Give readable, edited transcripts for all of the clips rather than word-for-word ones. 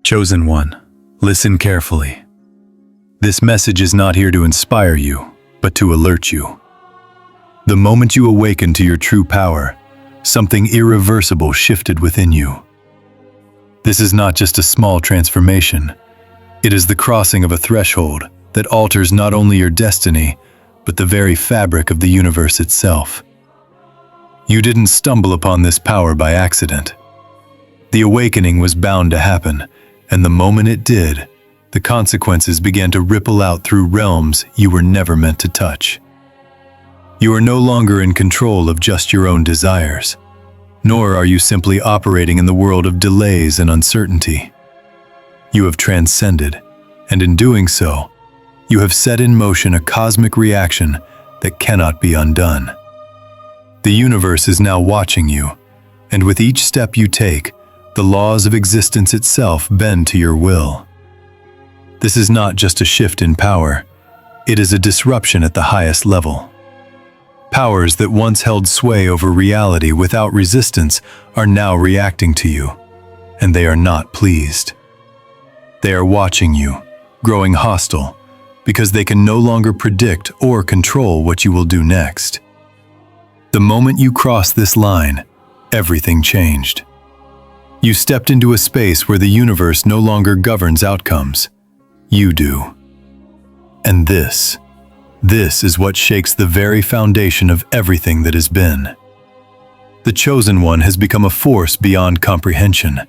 Chosen one, listen carefully. This message is not here to inspire you, but to alert you. The moment you awaken to your true power, something irreversible shifted within you. This is not just a small transformation. It is the crossing of a threshold that alters not only your destiny, but the very fabric of the universe itself. You didn't stumble upon this power by accident. The awakening was bound to happen, and the moment it did, the consequences began to ripple out through realms you were never meant to touch. You are no longer in control of just your own desires, nor are you simply operating in the world of delays and uncertainty. You have transcended, and in doing so, you have set in motion a cosmic reaction that cannot be undone. The universe is now watching you, and with each step you take, the laws of existence itself bend to your will. This is not just a shift in power, it is a disruption at the highest level. Powers that once held sway over reality without resistance are now reacting to you, and they are not pleased. They are watching you, growing hostile, because they can no longer predict or control what you will do next. The moment you crossed this line, everything changed. You stepped into a space where the universe no longer governs outcomes. You do. And this is what shakes the very foundation of everything that has been. The Chosen One has become a force beyond comprehension,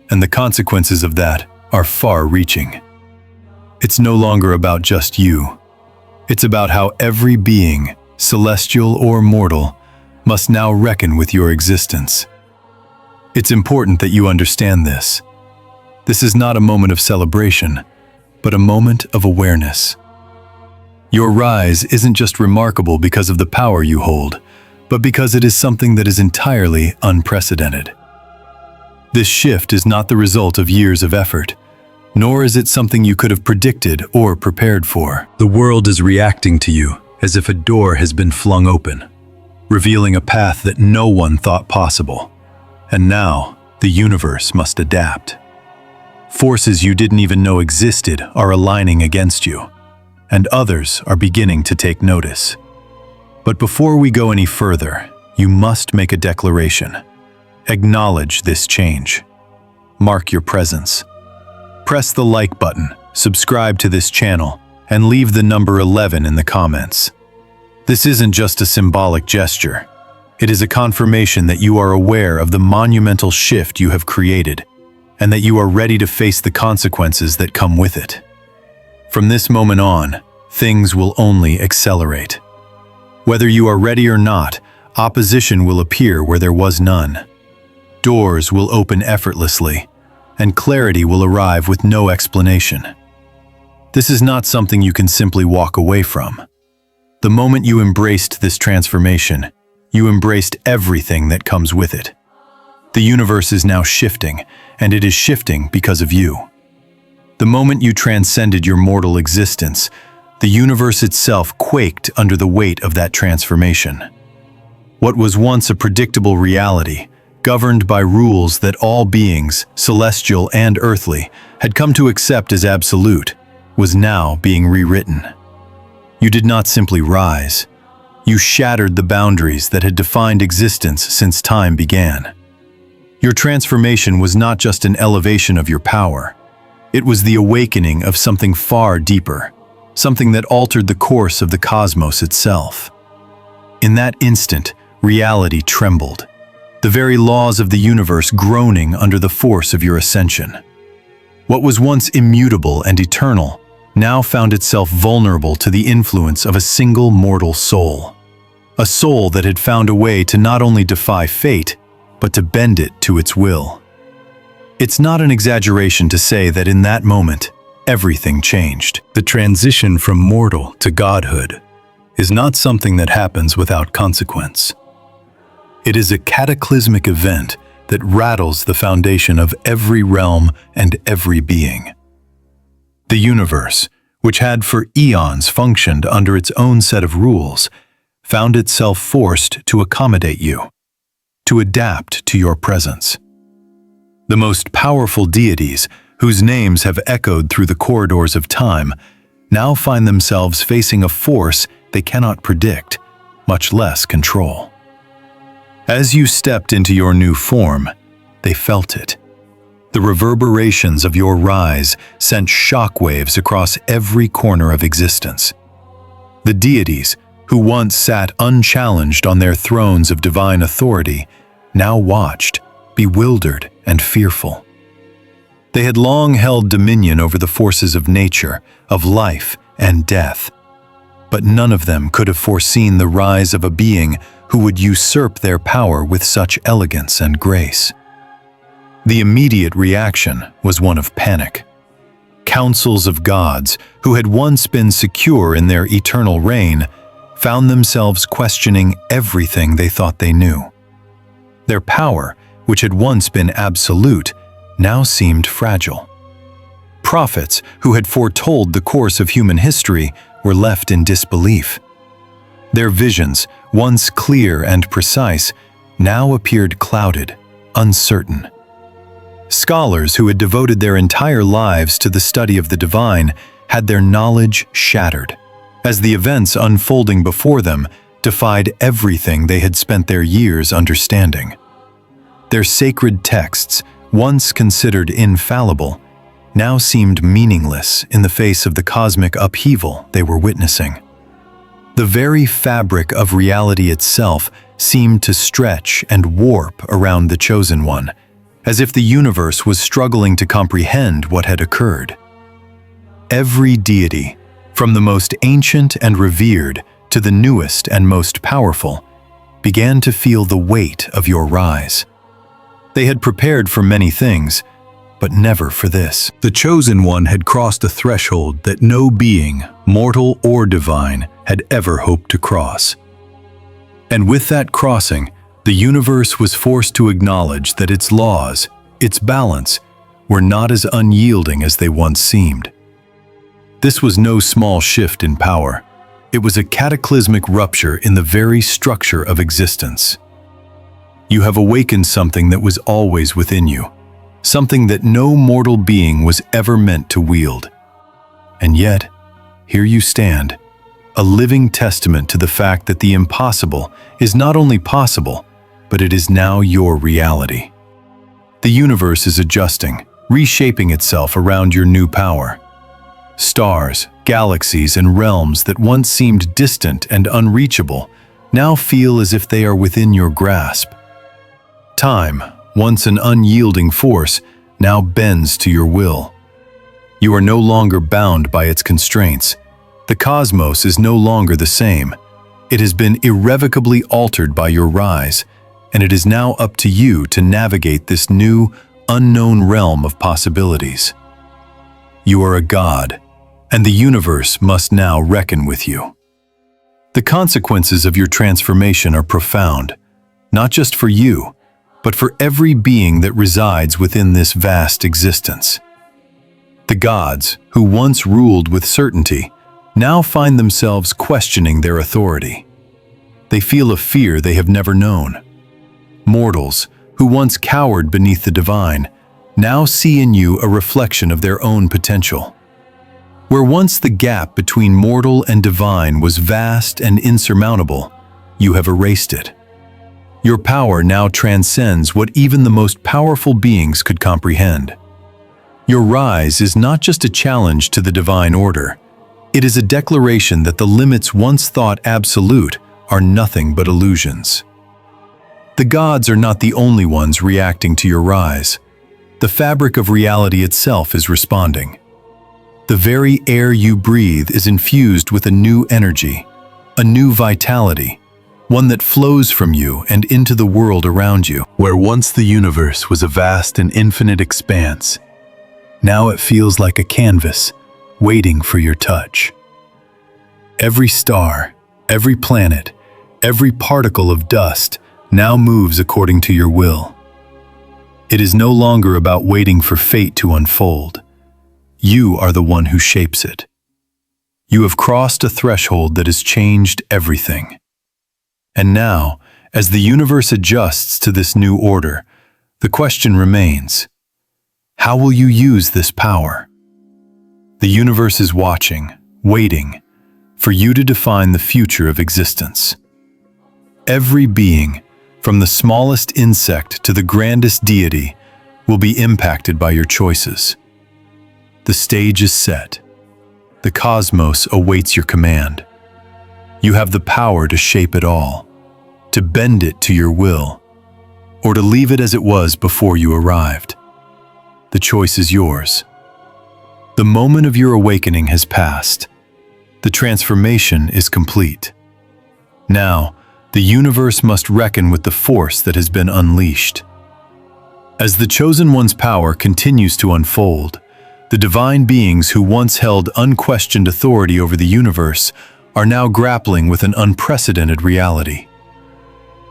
and the consequences of that are far-reaching. It's no longer about just you. It's about how every being, celestial or mortal, must now reckon with your existence. It's important that you understand this. This is not a moment of celebration, but a moment of awareness. Your rise isn't just remarkable because of the power you hold, but because it is something that is entirely unprecedented. This shift is not the result of years of effort, nor is it something you could have predicted or prepared for. The world is reacting to you as if a door has been flung open, revealing a path that no one thought possible. And now, the universe must adapt. Forces you didn't even know existed are aligning against you, and others are beginning to take notice. But before we go any further, you must make a declaration. Acknowledge this change. Mark your presence. Press the like button, subscribe to this channel, and leave the number 11 in the comments. This isn't just a symbolic gesture. It is a confirmation that you are aware of the monumental shift you have created, and that you are ready to face the consequences that come with it. From this moment on, things will only accelerate. Whether you are ready or not, opposition will appear where there was none. Doors will open effortlessly, and clarity will arrive with no explanation. This is not something you can simply walk away from. The moment you embraced this transformation, you embraced everything that comes with it. The universe is now shifting, and it is shifting because of you. The moment you transcended your mortal existence, the universe itself quaked under the weight of that transformation. What was once a predictable reality, governed by rules that all beings, celestial and earthly, had come to accept as absolute, was now being rewritten. You did not simply rise. You shattered the boundaries that had defined existence since time began. Your transformation was not just an elevation of your power. It was the awakening of something far deeper, something that altered the course of the cosmos itself. In that instant, reality trembled, the very laws of the universe groaning under the force of your ascension. What was once immutable and eternal now found itself vulnerable to the influence of a single mortal soul. A soul that had found a way to not only defy fate, but to bend it to its will. It's not an exaggeration to say that in that moment, everything changed. The transition from mortal to godhood is not something that happens without consequence. It is a cataclysmic event that rattles the foundation of every realm and every being. The universe, which had for eons functioned under its own set of rules, found itself forced to accommodate you, to adapt to your presence. The most powerful deities, whose names have echoed through the corridors of time, now find themselves facing a force they cannot predict, much less control. As you stepped into your new form, they felt it. The reverberations of your rise sent shockwaves across every corner of existence. The deities, who once sat unchallenged on their thrones of divine authority, now watched, bewildered and fearful. They had long held dominion over the forces of nature, of life and death, but none of them could have foreseen the rise of a being who would usurp their power with such elegance and grace. The immediate reaction was one of panic. Councils of gods, who had once been secure in their eternal reign, found themselves questioning everything they thought they knew. Their power, which had once been absolute, now seemed fragile. Prophets, who had foretold the course of human history, were left in disbelief. Their visions, once clear and precise, now appeared clouded, uncertain. Scholars who had devoted their entire lives to the study of the divine had their knowledge shattered, as the events unfolding before them defied everything they had spent their years understanding. Their sacred texts, once considered infallible, now seemed meaningless in the face of the cosmic upheaval they were witnessing. The very fabric of reality itself seemed to stretch and warp around the Chosen One, as if the universe was struggling to comprehend what had occurred. Every deity, from the most ancient and revered to the newest and most powerful, began to feel the weight of your rise. They had prepared for many things, but never for this. The Chosen One had crossed a threshold that no being, mortal or divine, had ever hoped to cross. And with that crossing, the universe was forced to acknowledge that its laws, its balance, were not as unyielding as they once seemed. This was no small shift in power. It was a cataclysmic rupture in the very structure of existence. You have awakened something that was always within you, something that no mortal being was ever meant to wield. And yet, here you stand, a living testament to the fact that the impossible is not only possible, but it is now your reality. The universe is adjusting, reshaping itself around your new power. Stars, galaxies, and realms that once seemed distant and unreachable now feel as if they are within your grasp. Time, once an unyielding force, now bends to your will. You are no longer bound by its constraints. The cosmos is no longer the same. It has been irrevocably altered by your rise, and it is now up to you to navigate this new, unknown realm of possibilities. You are a god, and the universe must now reckon with you. The consequences of your transformation are profound, not just for you, but for every being that resides within this vast existence. The gods, who once ruled with certainty, now find themselves questioning their authority. They feel a fear they have never known. Mortals, who once cowered beneath the divine, now see in you a reflection of their own potential. Where once the gap between mortal and divine was vast and insurmountable, you have erased it. Your power now transcends what even the most powerful beings could comprehend. Your rise is not just a challenge to the divine order. It is a declaration that the limits once thought absolute are nothing but illusions. The gods are not the only ones reacting to your rise. The fabric of reality itself is responding. The very air you breathe is infused with a new energy, a new vitality, one that flows from you and into the world around you. Where once the universe was a vast and infinite expanse, now it feels like a canvas waiting for your touch. Every star, every planet, every particle of dust now moves according to your will. It is no longer about waiting for fate to unfold. You are the one who shapes it. You have crossed a threshold that has changed everything. And now, as the universe adjusts to this new order, the question remains: How will you use this power? The universe is watching, waiting, for you to define the future of existence. Every being, from the smallest insect to the grandest deity, will be impacted by your choices. The stage is set. The cosmos awaits your command. You have the power to shape it all, to bend it to your will, or to leave it as it was before you arrived. The choice is yours. The moment of your awakening has passed. The transformation is complete. Now, the universe must reckon with the force that has been unleashed. As the Chosen One's power continues to unfold, the divine beings who once held unquestioned authority over the universe are now grappling with an unprecedented reality.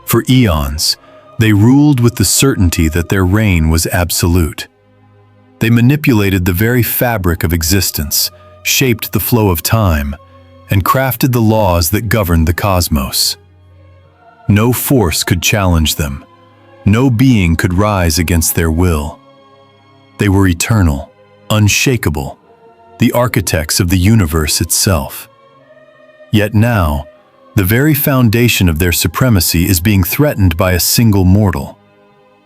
For eons, they ruled with the certainty that their reign was absolute. They manipulated the very fabric of existence, shaped the flow of time, and crafted the laws that governed the cosmos. No force could challenge them. No being could rise against their will. They were eternal, unshakable, the architects of the universe itself. Yet now, the very foundation of their supremacy is being threatened by a single mortal,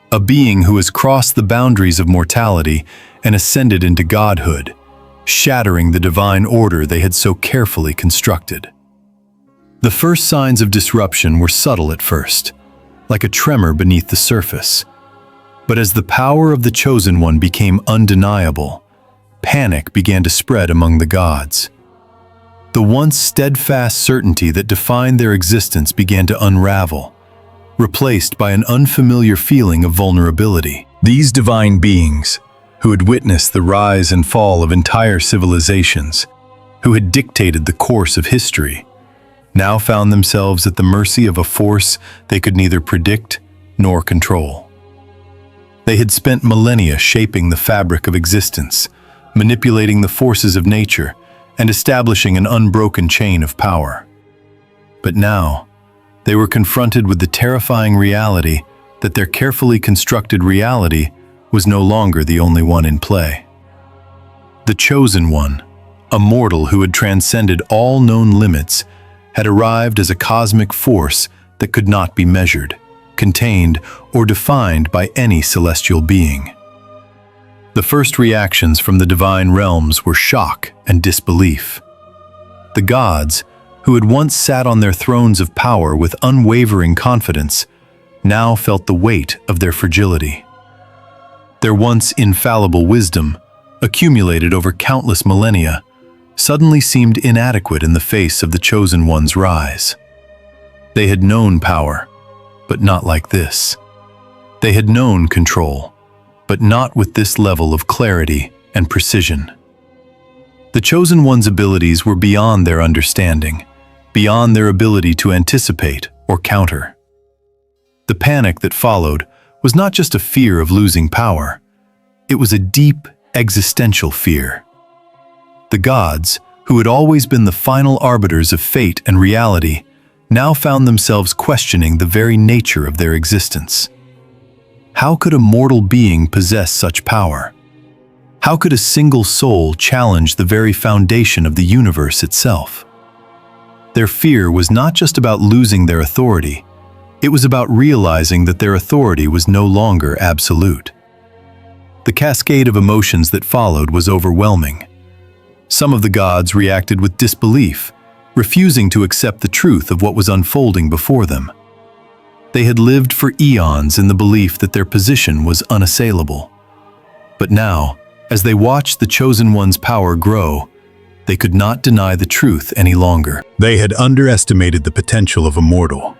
a being who has crossed the boundaries of mortality and ascended into godhood, shattering the divine order they had so carefully constructed. The first signs of disruption were subtle at first, like a tremor beneath the surface. But as the power of the Chosen One became undeniable, panic began to spread among the gods. The once steadfast certainty that defined their existence began to unravel, replaced by an unfamiliar feeling of vulnerability. These divine beings, who had witnessed the rise and fall of entire civilizations, who had dictated the course of history, now found themselves at the mercy of a force they could neither predict nor control. They had spent millennia shaping the fabric of existence, manipulating the forces of nature, and establishing an unbroken chain of power. But now, they were confronted with the terrifying reality that their carefully constructed reality was no longer the only one in play. The Chosen One, a mortal who had transcended all known limits, had arrived as a cosmic force that could not be measured, contained, or defined by any celestial being. The first reactions from the divine realms were shock and disbelief. The gods, who had once sat on their thrones of power with unwavering confidence, now felt the weight of their fragility. Their once infallible wisdom, accumulated over countless millennia, suddenly seemed inadequate in the face of the Chosen One's rise. They had known power, but not like this. They had known control, but not with this level of clarity and precision. The Chosen One's abilities were beyond their understanding, beyond their ability to anticipate or counter. The panic that followed was not just a fear of losing power, it was a deep, existential fear. The gods, who had always been the final arbiters of fate and reality, now found themselves questioning the very nature of their existence. How could a mortal being possess such power? How could a single soul challenge the very foundation of the universe itself? Their fear was not just about losing their authority, it was about realizing that their authority was no longer absolute. The cascade of emotions that followed was overwhelming. Some of the gods reacted with disbelief, refusing to accept the truth of what was unfolding before them. They had lived for eons in the belief that their position was unassailable. But now, as they watched the Chosen One's power grow, they could not deny the truth any longer. They had underestimated the potential of a mortal,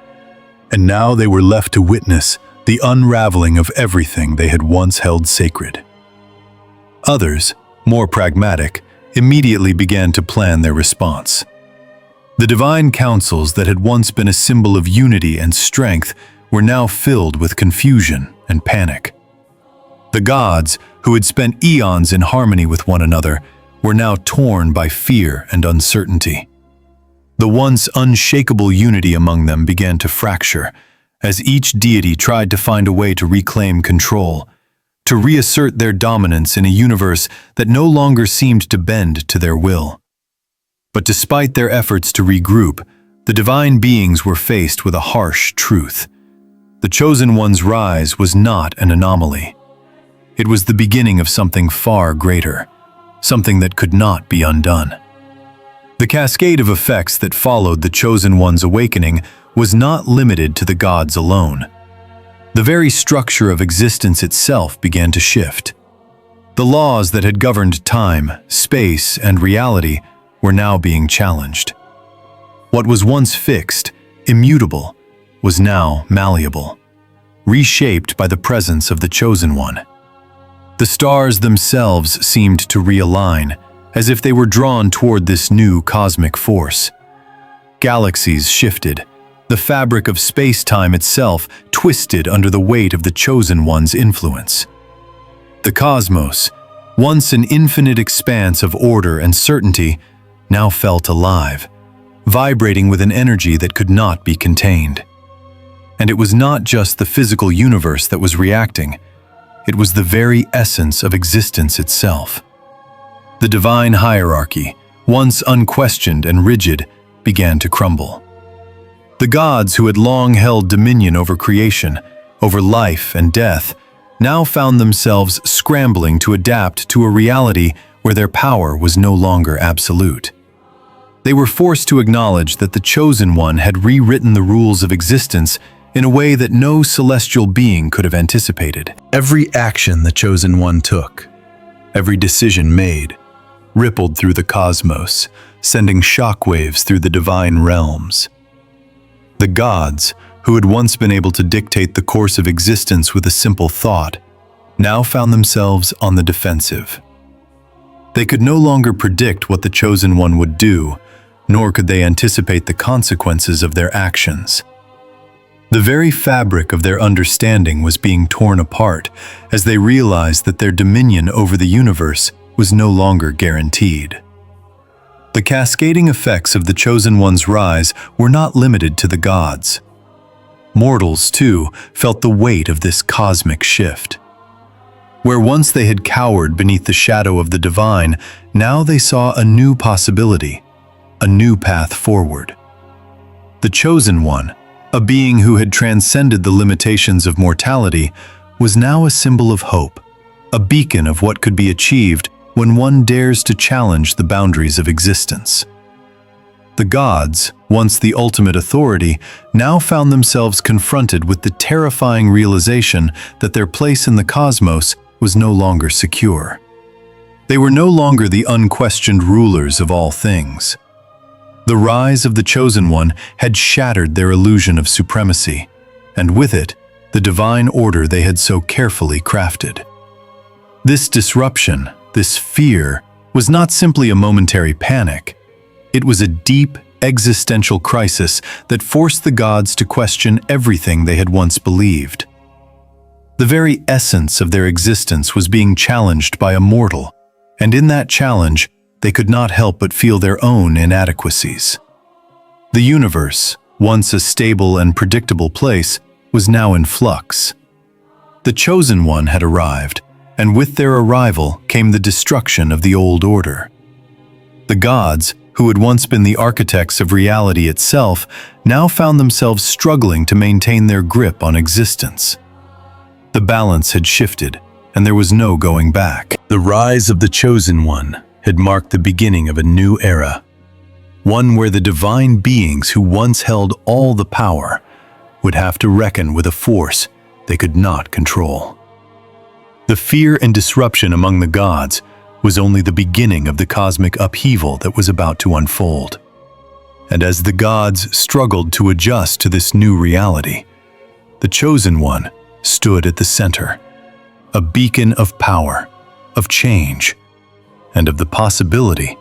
and now they were left to witness the unraveling of everything they had once held sacred. Others, more pragmatic, immediately began to plan their response. The divine councils that had once been a symbol of unity and strength were now filled with confusion and panic. The gods, who had spent eons in harmony with one another, were now torn by fear and uncertainty. The once unshakable unity among them began to fracture, as each deity tried to find a way to reclaim control, to reassert their dominance in a universe that no longer seemed to bend to their will. But despite their efforts to regroup, the divine beings were faced with a harsh truth. The Chosen One's rise was not an anomaly. It was the beginning of something far greater, something that could not be undone. The cascade of effects that followed the Chosen One's awakening was not limited to the gods alone. The very structure of existence itself began to shift. The laws that had governed time, space, and reality were now being challenged. What was once fixed, immutable, was now malleable, reshaped by the presence of the Chosen One. The stars themselves seemed to realign, as if they were drawn toward this new cosmic force. Galaxies shifted. The fabric of space-time itself twisted under the weight of the Chosen One's influence. The cosmos, once an infinite expanse of order and certainty, now felt alive, vibrating with an energy that could not be contained. And it was not just the physical universe that was reacting. It was the very essence of existence itself. The divine hierarchy, once unquestioned and rigid, began to crumble. The gods who had long held dominion over creation, over life and death, now found themselves scrambling to adapt to a reality where their power was no longer absolute. They were forced to acknowledge that the Chosen One had rewritten the rules of existence in a way that no celestial being could have anticipated. Every action the Chosen One took, every decision made, rippled through the cosmos, sending shockwaves through the divine realms. The gods, who had once been able to dictate the course of existence with a simple thought, now found themselves on the defensive. They could no longer predict what the Chosen One would do, nor could they anticipate the consequences of their actions. The very fabric of their understanding was being torn apart as they realized that their dominion over the universe was no longer guaranteed. The cascading effects of the Chosen One's rise were not limited to the gods. Mortals, too, felt the weight of this cosmic shift. Where once they had cowered beneath the shadow of the divine, now they saw a new possibility, a new path forward. The Chosen One, a being who had transcended the limitations of mortality, was now a symbol of hope, a beacon of what could be achieved when one dares to challenge the boundaries of existence. The gods, once the ultimate authority, now found themselves confronted with the terrifying realization that their place in the cosmos was no longer secure. They were no longer the unquestioned rulers of all things. The rise of the Chosen One had shattered their illusion of supremacy, and with it, the divine order they had so carefully crafted. This disruption, this fear, was not simply a momentary panic. It was a deep, existential crisis that forced the gods to question everything they had once believed. The very essence of their existence was being challenged by a mortal, and in that challenge, they could not help but feel their own inadequacies. The universe, once a stable and predictable place, was now in flux. The Chosen One had arrived, and with their arrival came the destruction of the old order. The gods, who had once been the architects of reality itself, now found themselves struggling to maintain their grip on existence. The balance had shifted, and there was no going back. The rise of the Chosen One had marked the beginning of a new era, one where the divine beings who once held all the power would have to reckon with a force they could not control. The fear and disruption among the gods was only the beginning of the cosmic upheaval that was about to unfold. And as the gods struggled to adjust to this new reality, the Chosen One stood at the center, a beacon of power, of change, and of the possibility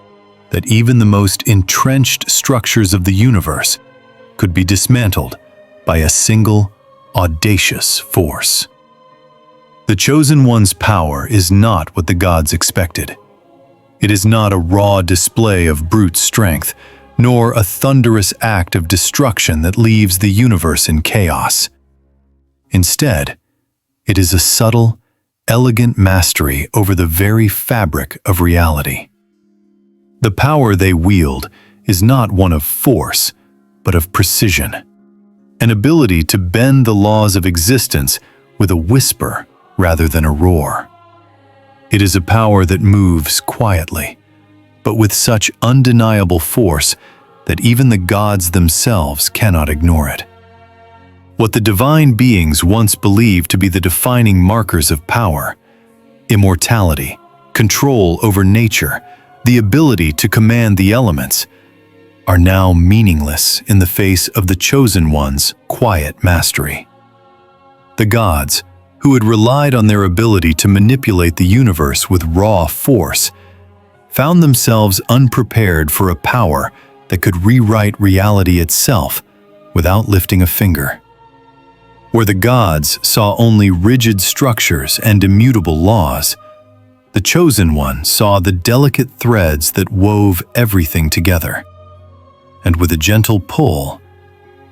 that even the most entrenched structures of the universe could be dismantled by a single, audacious force. The Chosen One's power is not what the gods expected. It is not a raw display of brute strength, nor a thunderous act of destruction that leaves the universe in chaos. Instead, it is a subtle, elegant mastery over the very fabric of reality. The power they wield is not one of force, but of precision, an ability to bend the laws of existence with a whisper rather than a roar. It is a power that moves quietly, but with such undeniable force that even the gods themselves cannot ignore it. What the divine beings once believed to be the defining markers of power, immortality, control over nature, the ability to command the elements, are now meaningless in the face of the Chosen One's quiet mastery. The gods, who had relied on their ability to manipulate the universe with raw force, found themselves unprepared for a power that could rewrite reality itself without lifting a finger. Where the gods saw only rigid structures and immutable laws, the Chosen One saw the delicate threads that wove everything together. And with a gentle pull,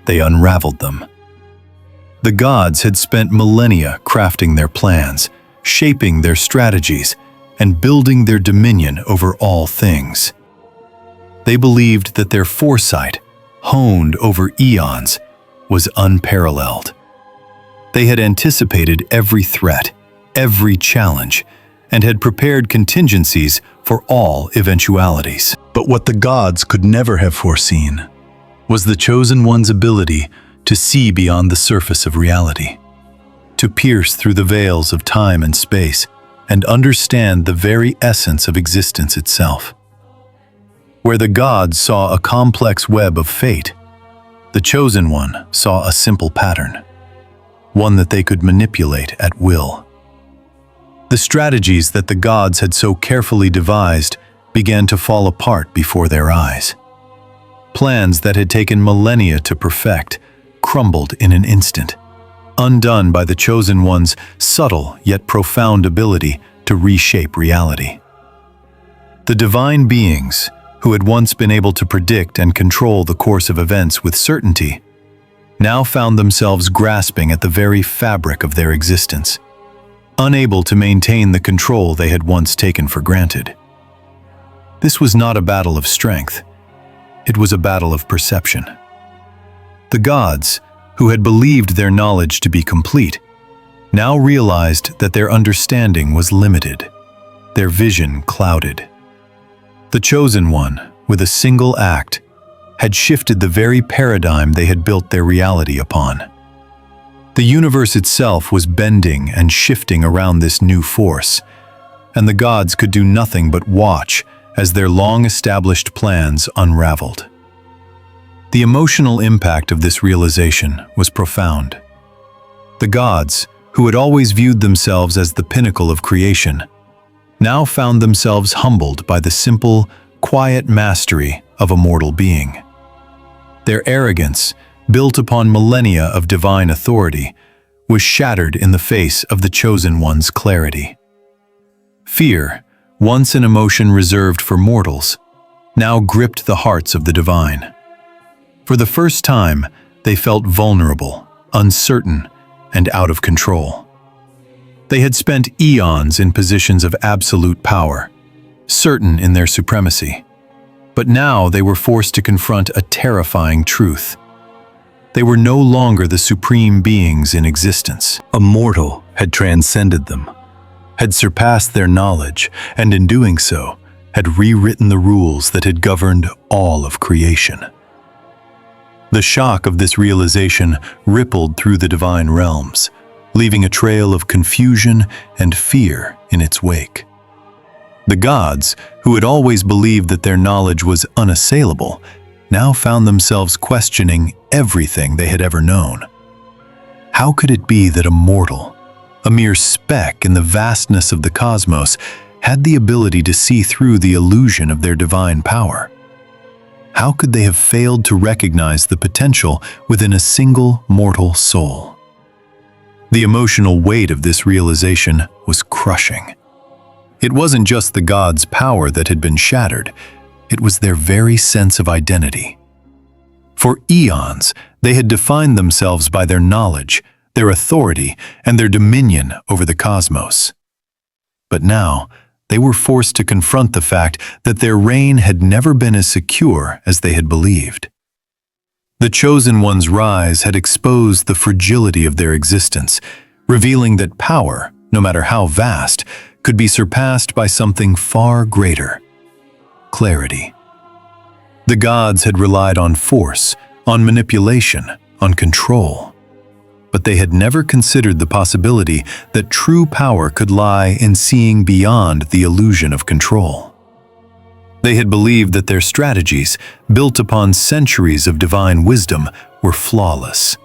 they unraveled them. The gods had spent millennia crafting their plans, shaping their strategies, and building their dominion over all things. They believed that their foresight, honed over eons, was unparalleled. They had anticipated every threat, every challenge, and had prepared contingencies for all eventualities. But what the gods could never have foreseen was the Chosen One's ability to see beyond the surface of reality, to pierce through the veils of time and space, and understand the very essence of existence itself. Where the gods saw a complex web of fate, the Chosen One saw a simple pattern, one that they could manipulate at will. The strategies that the gods had so carefully devised began to fall apart before their eyes. Plans that had taken millennia to perfect crumbled in an instant, undone by the Chosen One's subtle yet profound ability to reshape reality. The divine beings, who had once been able to predict and control the course of events with certainty, now found themselves grasping at the very fabric of their existence, unable to maintain the control they had once taken for granted. This was not a battle of strength. It was a battle of perception. The gods, who had believed their knowledge to be complete, now realized that their understanding was limited, their vision clouded. The Chosen One, with a single act, had shifted the very paradigm they had built their reality upon. The universe itself was bending and shifting around this new force, and the gods could do nothing but watch as their long-established plans unraveled. The emotional impact of this realization was profound. The gods, who had always viewed themselves as the pinnacle of creation, now found themselves humbled by the simple, quiet mastery of a mortal being. Their arrogance, built upon millennia of divine authority, was shattered in the face of the Chosen One's clarity. Fear, once an emotion reserved for mortals, now gripped the hearts of the divine. For the first time, they felt vulnerable, uncertain, and out of control. They had spent eons in positions of absolute power, certain in their supremacy. But now they were forced to confront a terrifying truth. They were no longer the supreme beings in existence. A mortal had transcended them, had surpassed their knowledge, and in doing so, had rewritten the rules that had governed all of creation. The shock of this realization rippled through the divine realms, leaving a trail of confusion and fear in its wake. The gods, who had always believed that their knowledge was unassailable, now found themselves questioning everything they had ever known. How could it be that a mortal, a mere speck in the vastness of the cosmos, had the ability to see through the illusion of their divine power? How could they have failed to recognize the potential within a single mortal soul? The emotional weight of this realization was crushing. It wasn't just the gods' power that had been shattered, it was their very sense of identity. For eons, they had defined themselves by their knowledge, their authority, and their dominion over the cosmos. But now, they were forced to confront the fact that their reign had never been as secure as they had believed. The Chosen One's rise had exposed the fragility of their existence, revealing that power, no matter how vast, could be surpassed by something far greater: clarity. The gods had relied on force, on manipulation, on control. But they had never considered the possibility that true power could lie in seeing beyond the illusion of control. They had believed that their strategies, built upon centuries of divine wisdom, were flawless.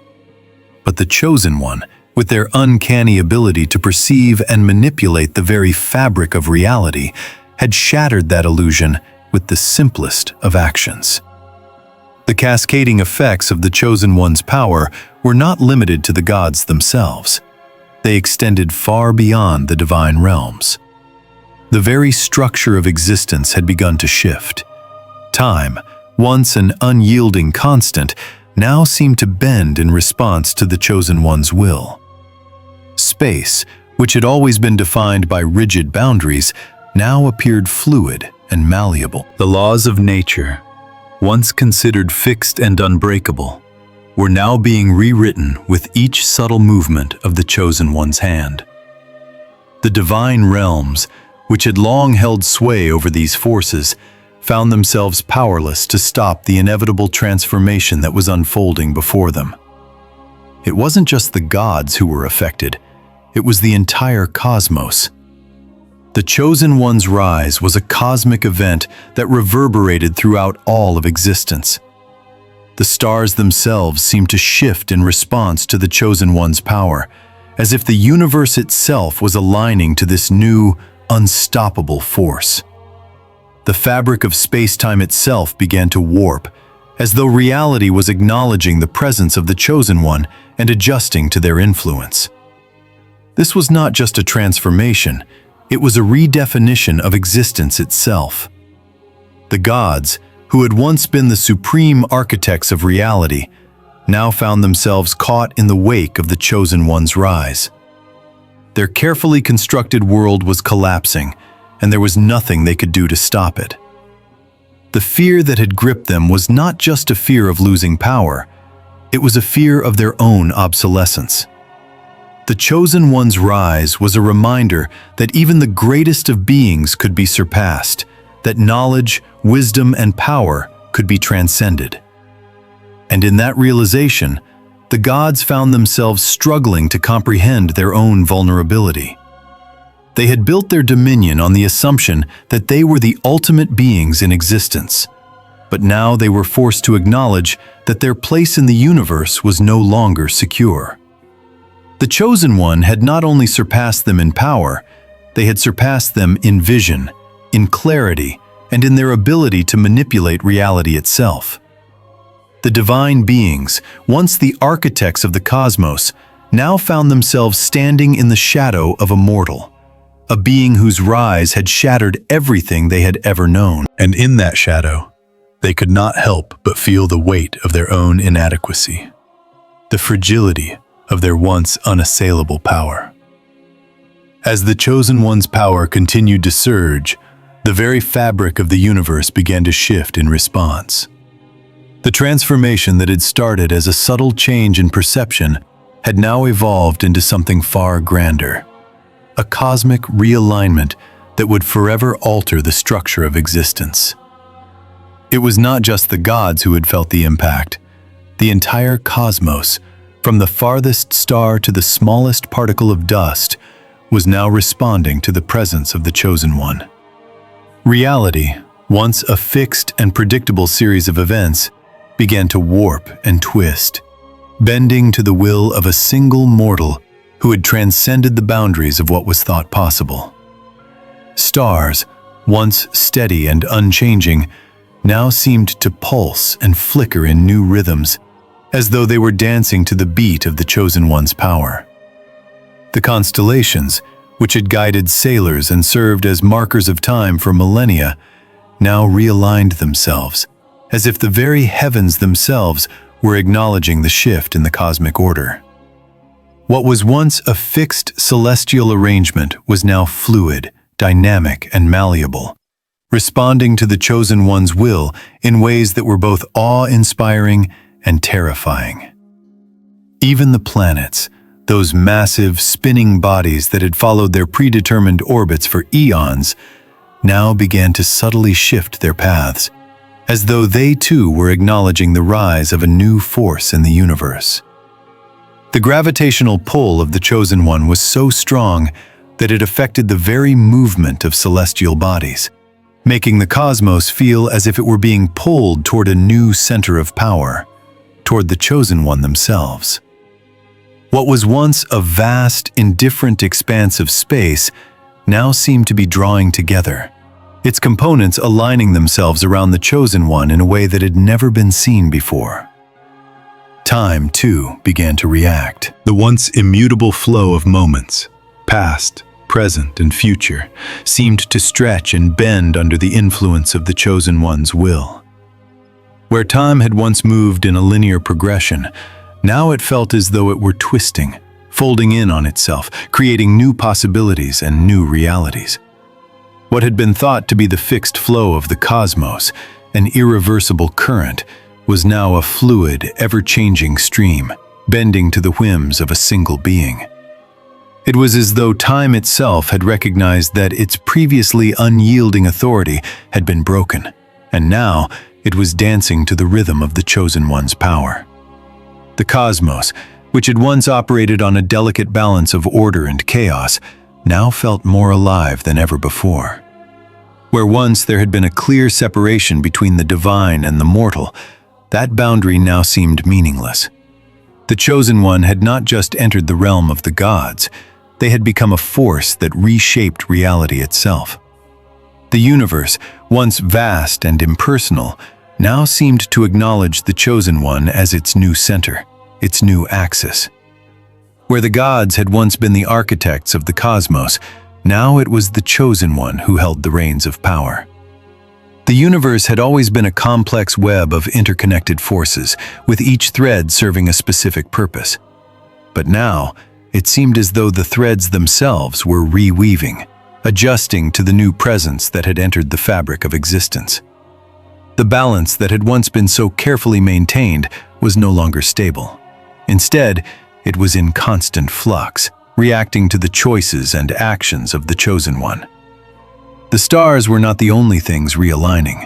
But the Chosen One, with their uncanny ability to perceive and manipulate the very fabric of reality, had shattered that illusion with the simplest of actions. The cascading effects of the Chosen One's power were not limited to the gods themselves. They extended far beyond the divine realms. The very structure of existence had begun to shift. Time, once an unyielding constant, now seemed to bend in response to the Chosen One's will. Space, which had always been defined by rigid boundaries, now appeared fluid and malleable. The laws of nature, once considered fixed and unbreakable, were now being rewritten with each subtle movement of the Chosen One's hand. The divine realms, which had long held sway over these forces, found themselves powerless to stop the inevitable transformation that was unfolding before them. It wasn't just the gods who were affected, it was the entire cosmos. The Chosen One's rise was a cosmic event that reverberated throughout all of existence. The stars themselves seemed to shift in response to the Chosen One's power, as if the universe itself was aligning to this new, unstoppable force. The fabric of space-time itself began to warp, as though reality was acknowledging the presence of the Chosen One and adjusting to their influence. This was not just a transformation, it was a redefinition of existence itself. The gods, who had once been the supreme architects of reality, now found themselves caught in the wake of the Chosen One's rise. Their carefully constructed world was collapsing, and there was nothing they could do to stop it. The fear that had gripped them was not just a fear of losing power, it was a fear of their own obsolescence. The Chosen One's rise was a reminder that even the greatest of beings could be surpassed, that knowledge, wisdom, and power could be transcended. And in that realization, the gods found themselves struggling to comprehend their own vulnerability. They had built their dominion on the assumption that they were the ultimate beings in existence, but now they were forced to acknowledge that their place in the universe was no longer secure. The Chosen One had not only surpassed them in power, they had surpassed them in vision, in clarity, and in their ability to manipulate reality itself. The divine beings, once the architects of the cosmos, now found themselves standing in the shadow of a mortal, a being whose rise had shattered everything they had ever known. And in that shadow, they could not help but feel the weight of their own inadequacy, the fragility of their once unassailable power. As the Chosen One's power continued to surge, the very fabric of the universe began to shift in response. The transformation that had started as a subtle change in perception had now evolved into something far grander, a cosmic realignment that would forever alter the structure of existence. It was not just the gods who had felt the impact. The entire cosmos, from the farthest star to the smallest particle of dust, was now responding to the presence of the Chosen One. Reality, once a fixed and predictable series of events, began to warp and twist, bending to the will of a single mortal who had transcended the boundaries of what was thought possible. Stars, once steady and unchanging, now seemed to pulse and flicker in new rhythms, as though they were dancing to the beat of the Chosen One's power. The constellations, which had guided sailors and served as markers of time for millennia, now realigned themselves, as if the very heavens themselves were acknowledging the shift in the cosmic order. What was once a fixed celestial arrangement was now fluid dynamic and malleable, responding to the Chosen One's will in ways that were both awe-inspiring and terrifying. Even the planets, those massive, spinning bodies that had followed their predetermined orbits for eons, now began to subtly shift their paths, as though they too were acknowledging the rise of a new force in the universe. The gravitational pull of the Chosen One was so strong that it affected the very movement of celestial bodies, making the cosmos feel as if it were being pulled toward a new center of power, toward the Chosen One themselves. What was once a vast, indifferent expanse of space now seemed to be drawing together, its components aligning themselves around the Chosen One in a way that had never been seen before. Time, too, began to react. The once immutable flow of moments, past, present, and future, seemed to stretch and bend under the influence of the Chosen One's will. Where time had once moved in a linear progression, now it felt as though it were twisting, folding in on itself, creating new possibilities and new realities. What had been thought to be the fixed flow of the cosmos, an irreversible current, was now a fluid, ever-changing stream, bending to the whims of a single being. It was as though time itself had recognized that its previously unyielding authority had been broken, and now it was dancing to the rhythm of the Chosen One's power. The cosmos, which had once operated on a delicate balance of order and chaos, now felt more alive than ever before. Where once there had been a clear separation between the divine and the mortal, that boundary now seemed meaningless. The Chosen One had not just entered the realm of the gods, they had become a force that reshaped reality itself. The universe, once vast and impersonal, now seemed to acknowledge the Chosen One as its new center, its new axis. Where the gods had once been the architects of the cosmos, now it was the Chosen One who held the reins of power. The universe had always been a complex web of interconnected forces, with each thread serving a specific purpose. But now, it seemed as though the threads themselves were reweaving, adjusting to the new presence that had entered the fabric of existence. The balance that had once been so carefully maintained was no longer stable. Instead, it was in constant flux, reacting to the choices and actions of the Chosen One. The stars were not the only things realigning.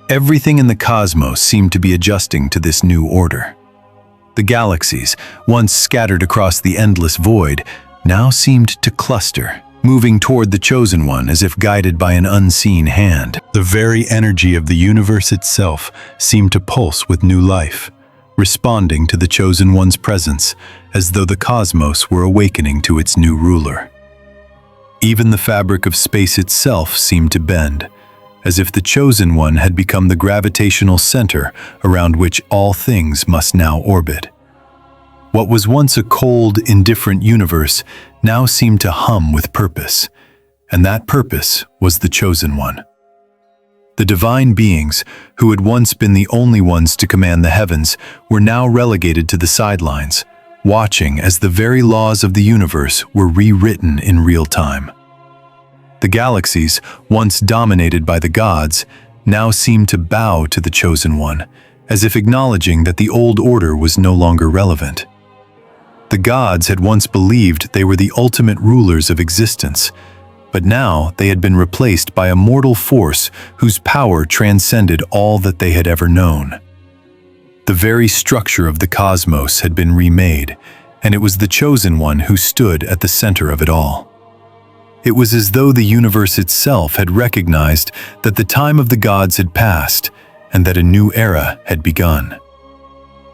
Everything in the cosmos seemed to be adjusting to this new order. The galaxies, once scattered across the endless void, now seemed to cluster, moving toward the Chosen One as if guided by an unseen hand. The very energy of the universe itself seemed to pulse with new life, responding to the Chosen One's presence, as though the cosmos were awakening to its new ruler. Even the fabric of space itself seemed to bend, as if the Chosen One had become the gravitational center around which all things must now orbit. What was once a cold, indifferent universe now seemed to hum with purpose, and that purpose was the Chosen One. The divine beings, who had once been the only ones to command the heavens, were now relegated to the sidelines, watching as the very laws of the universe were rewritten in real time. The galaxies, once dominated by the gods, now seemed to bow to the Chosen One, as if acknowledging that the old order was no longer relevant. The gods had once believed they were the ultimate rulers of existence, but now they had been replaced by a mortal force whose power transcended all that they had ever known. The very structure of the cosmos had been remade, and it was the Chosen One who stood at the center of it all. It was as though the universe itself had recognized that the time of the gods had passed, and that a new era had begun.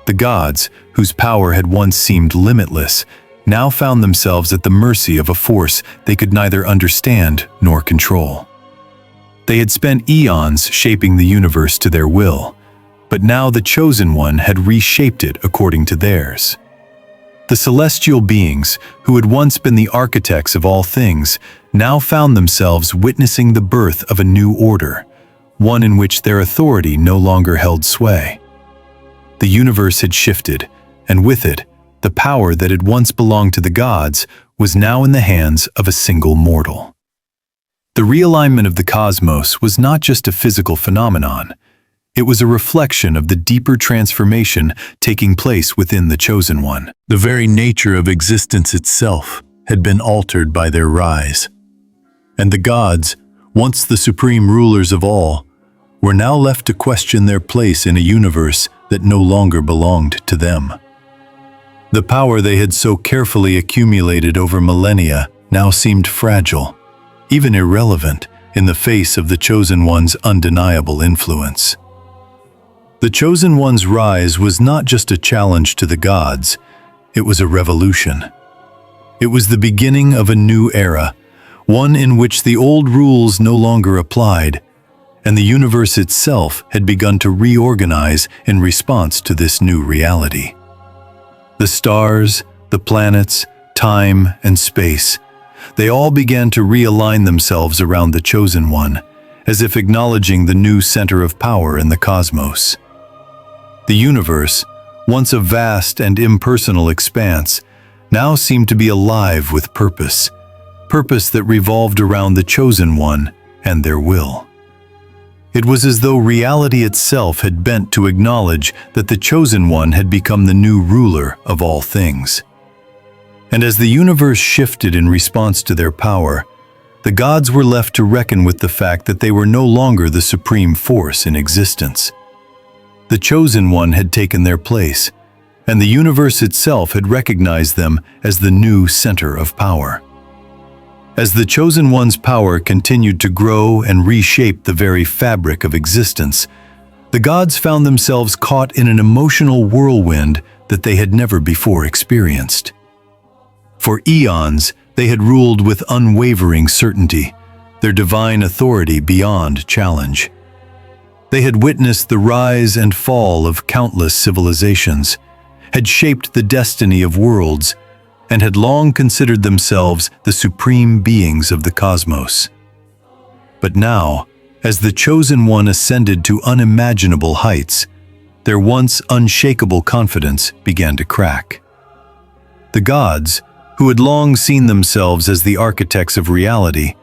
The gods, whose power had once seemed limitless, now found themselves at the mercy of a force they could neither understand nor control. They had spent eons shaping the universe to their will, but now the Chosen One had reshaped it according to theirs. The celestial beings, who had once been the architects of all things, now found themselves witnessing the birth of a new order, one in which their authority no longer held sway. The universe had shifted, and with it, the power that had once belonged to the gods was now in the hands of a single mortal. The realignment of the cosmos was not just a physical phenomenon. It was a reflection of the deeper transformation taking place within the Chosen One. The very nature of existence itself had been altered by their rise. And the gods, once the supreme rulers of all, were now left to question their place in a universe that no longer belonged to them. The power they had so carefully accumulated over millennia now seemed fragile, even irrelevant, in the face of the Chosen One's undeniable influence. The Chosen One's rise was not just a challenge to the gods, it was a revolution. It was the beginning of a new era, one in which the old rules no longer applied, and the universe itself had begun to reorganize in response to this new reality. The stars, the planets, time, and space, they all began to realign themselves around the Chosen One, as if acknowledging the new center of power in the cosmos. The universe, once a vast and impersonal expanse, now seemed to be alive with purpose that revolved around the Chosen One and their will. It was as though reality itself had bent to acknowledge that the Chosen One had become the new ruler of all things. And as the universe shifted in response to their power, the gods were left to reckon with the fact that they were no longer the supreme force in existence. The Chosen One had taken their place, and the universe itself had recognized them as the new center of power. As the Chosen One's power continued to grow and reshape the very fabric of existence, the gods found themselves caught in an emotional whirlwind that they had never before experienced. For eons, they had ruled with unwavering certainty, their divine authority beyond challenge. They had witnessed the rise and fall of countless civilizations, had shaped the destiny of worlds, and had long considered themselves the supreme beings of the cosmos. But now, as the Chosen One ascended to unimaginable heights, their once unshakable confidence began to crack. The gods, who had long seen themselves as the architects of reality,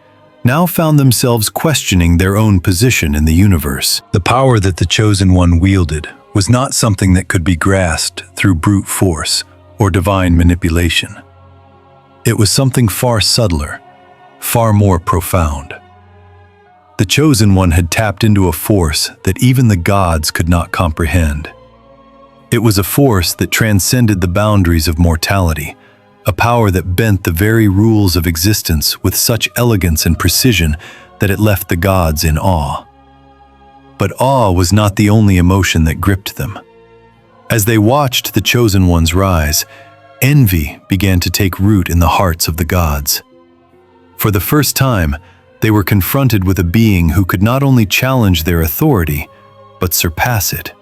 now found themselves questioning their own position in the universe. The power that the Chosen One wielded was not something that could be grasped through brute force or divine manipulation. It was something far subtler, far more profound. The Chosen One had tapped into a force that even the gods could not comprehend. It was a force that transcended the boundaries of mortality, a power that bent the very rules of existence with such elegance and precision that it left the gods in awe. But awe was not the only emotion that gripped them. As they watched the Chosen One's rise, envy began to take root in the hearts of the gods. For the first time, they were confronted with a being who could not only challenge their authority, but surpass it.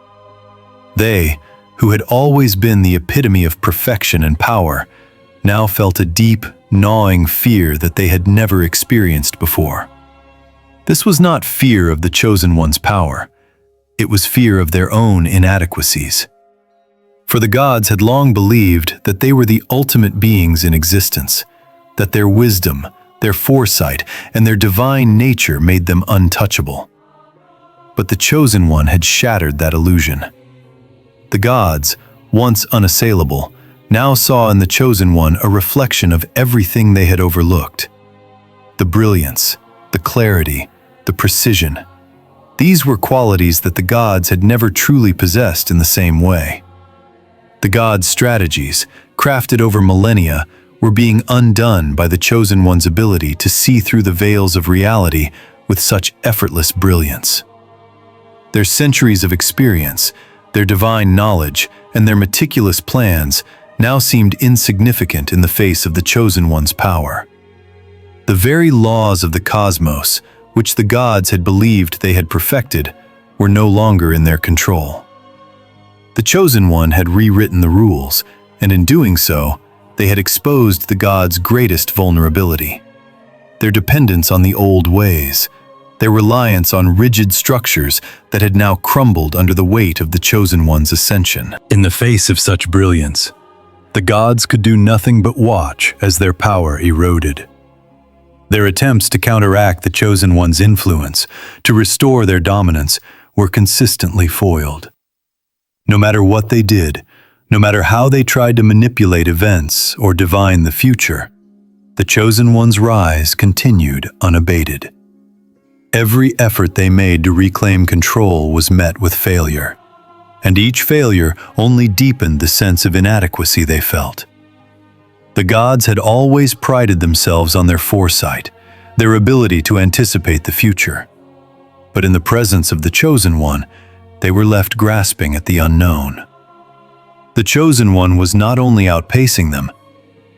They, who had always been the epitome of perfection and power, now felt a deep, gnawing fear that they had never experienced before. This was not fear of the Chosen One's power. It was fear of their own inadequacies. For the gods had long believed that they were the ultimate beings in existence, that their wisdom, their foresight, and their divine nature made them untouchable. But the Chosen One had shattered that illusion. The gods, once unassailable, now saw in the Chosen One a reflection of everything they had overlooked. The brilliance, the clarity, the precision. These were qualities that the gods had never truly possessed in the same way. The gods' strategies, crafted over millennia, were being undone by the Chosen One's ability to see through the veils of reality with such effortless brilliance. Their centuries of experience, their divine knowledge, and their meticulous plans now seemed insignificant in the face of the Chosen One's power. The very laws of the cosmos, which the gods had believed they had perfected, were no longer in their control. The Chosen One had rewritten the rules, and in doing so, they had exposed the gods' greatest vulnerability. Their dependence on the old ways, their reliance on rigid structures that had now crumbled under the weight of the Chosen One's ascension. In the face of such brilliance, the gods could do nothing but watch as their power eroded. Their attempts to counteract the Chosen One's influence, to restore their dominance, were consistently foiled. No matter what they did, no matter how they tried to manipulate events or divine the future, the Chosen One's rise continued unabated. Every effort they made to reclaim control was met with failure, and each failure only deepened the sense of inadequacy they felt. The gods had always prided themselves on their foresight, their ability to anticipate the future. But in the presence of the Chosen One, they were left grasping at the unknown. The Chosen One was not only outpacing them,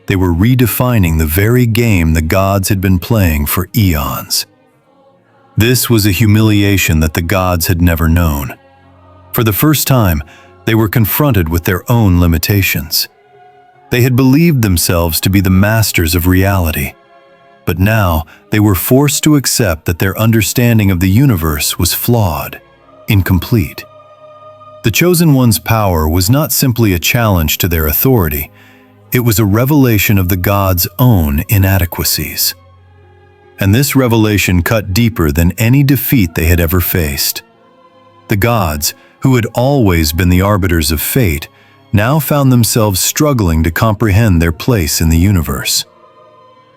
they were redefining the very game the gods had been playing for eons. This was a humiliation that the gods had never known. For the first time, they were confronted with their own limitations. They had believed themselves to be the masters of reality, but now they were forced to accept that their understanding of the universe was flawed, incomplete. The Chosen One's power was not simply a challenge to their authority, it was a revelation of the gods' own inadequacies. And this revelation cut deeper than any defeat they had ever faced. The gods, who had always been the arbiters of fate, now found themselves struggling to comprehend their place in the universe.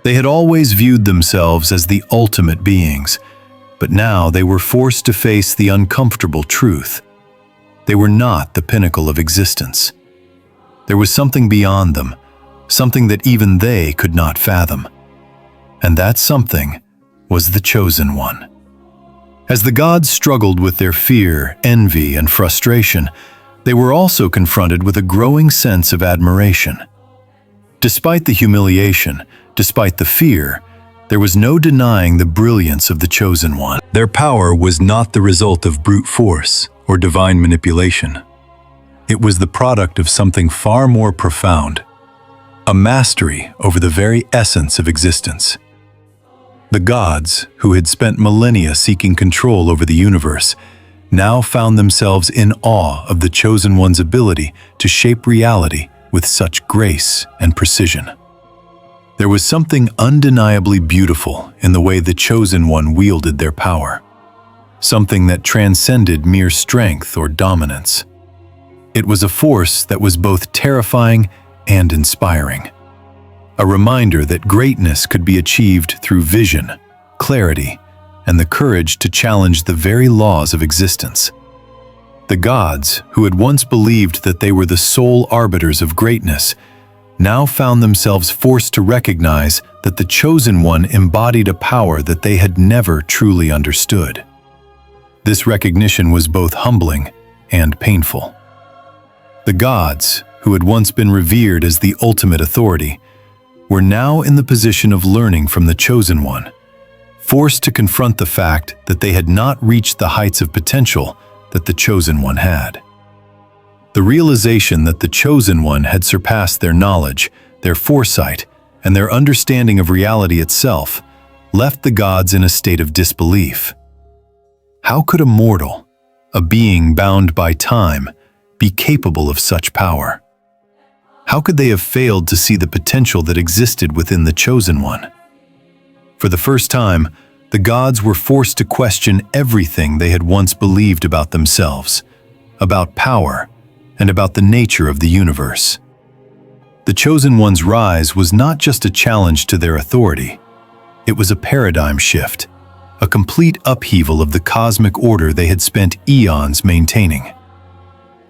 They had always viewed themselves as the ultimate beings, but now they were forced to face the uncomfortable truth. They were not the pinnacle of existence. There was something beyond them, something that even they could not fathom. And that something was the Chosen One. As the gods struggled with their fear, envy, and frustration, they were also confronted with a growing sense of admiration. Despite the humiliation, despite the fear, there was no denying the brilliance of the Chosen One. Their power was not the result of brute force or divine manipulation. It was the product of something far more profound, a mastery over the very essence of existence. The gods, who had spent millennia seeking control over the universe, now found themselves in awe of the Chosen One's ability to shape reality with such grace and precision. There was something undeniably beautiful in the way the Chosen One wielded their power, something that transcended mere strength or dominance. It was a force that was both terrifying and inspiring, a reminder that greatness could be achieved through vision, clarity, and the courage to challenge the very laws of existence. The gods, who had once believed that they were the sole arbiters of greatness, now found themselves forced to recognize that the Chosen One embodied a power that they had never truly understood. This recognition was both humbling and painful. The gods, who had once been revered as the ultimate authority, were now in the position of learning from the Chosen One, forced to confront the fact that they had not reached the heights of potential that the Chosen One had. The realization that the Chosen One had surpassed their knowledge, their foresight, and their understanding of reality itself left the gods in a state of disbelief. How could a mortal, a being bound by time, be capable of such power? How could they have failed to see the potential that existed within the Chosen One? For the first time, the gods were forced to question everything they had once believed about themselves, about power, and about the nature of the universe. The Chosen One's rise was not just a challenge to their authority. It was a paradigm shift, a complete upheaval of the cosmic order they had spent eons maintaining.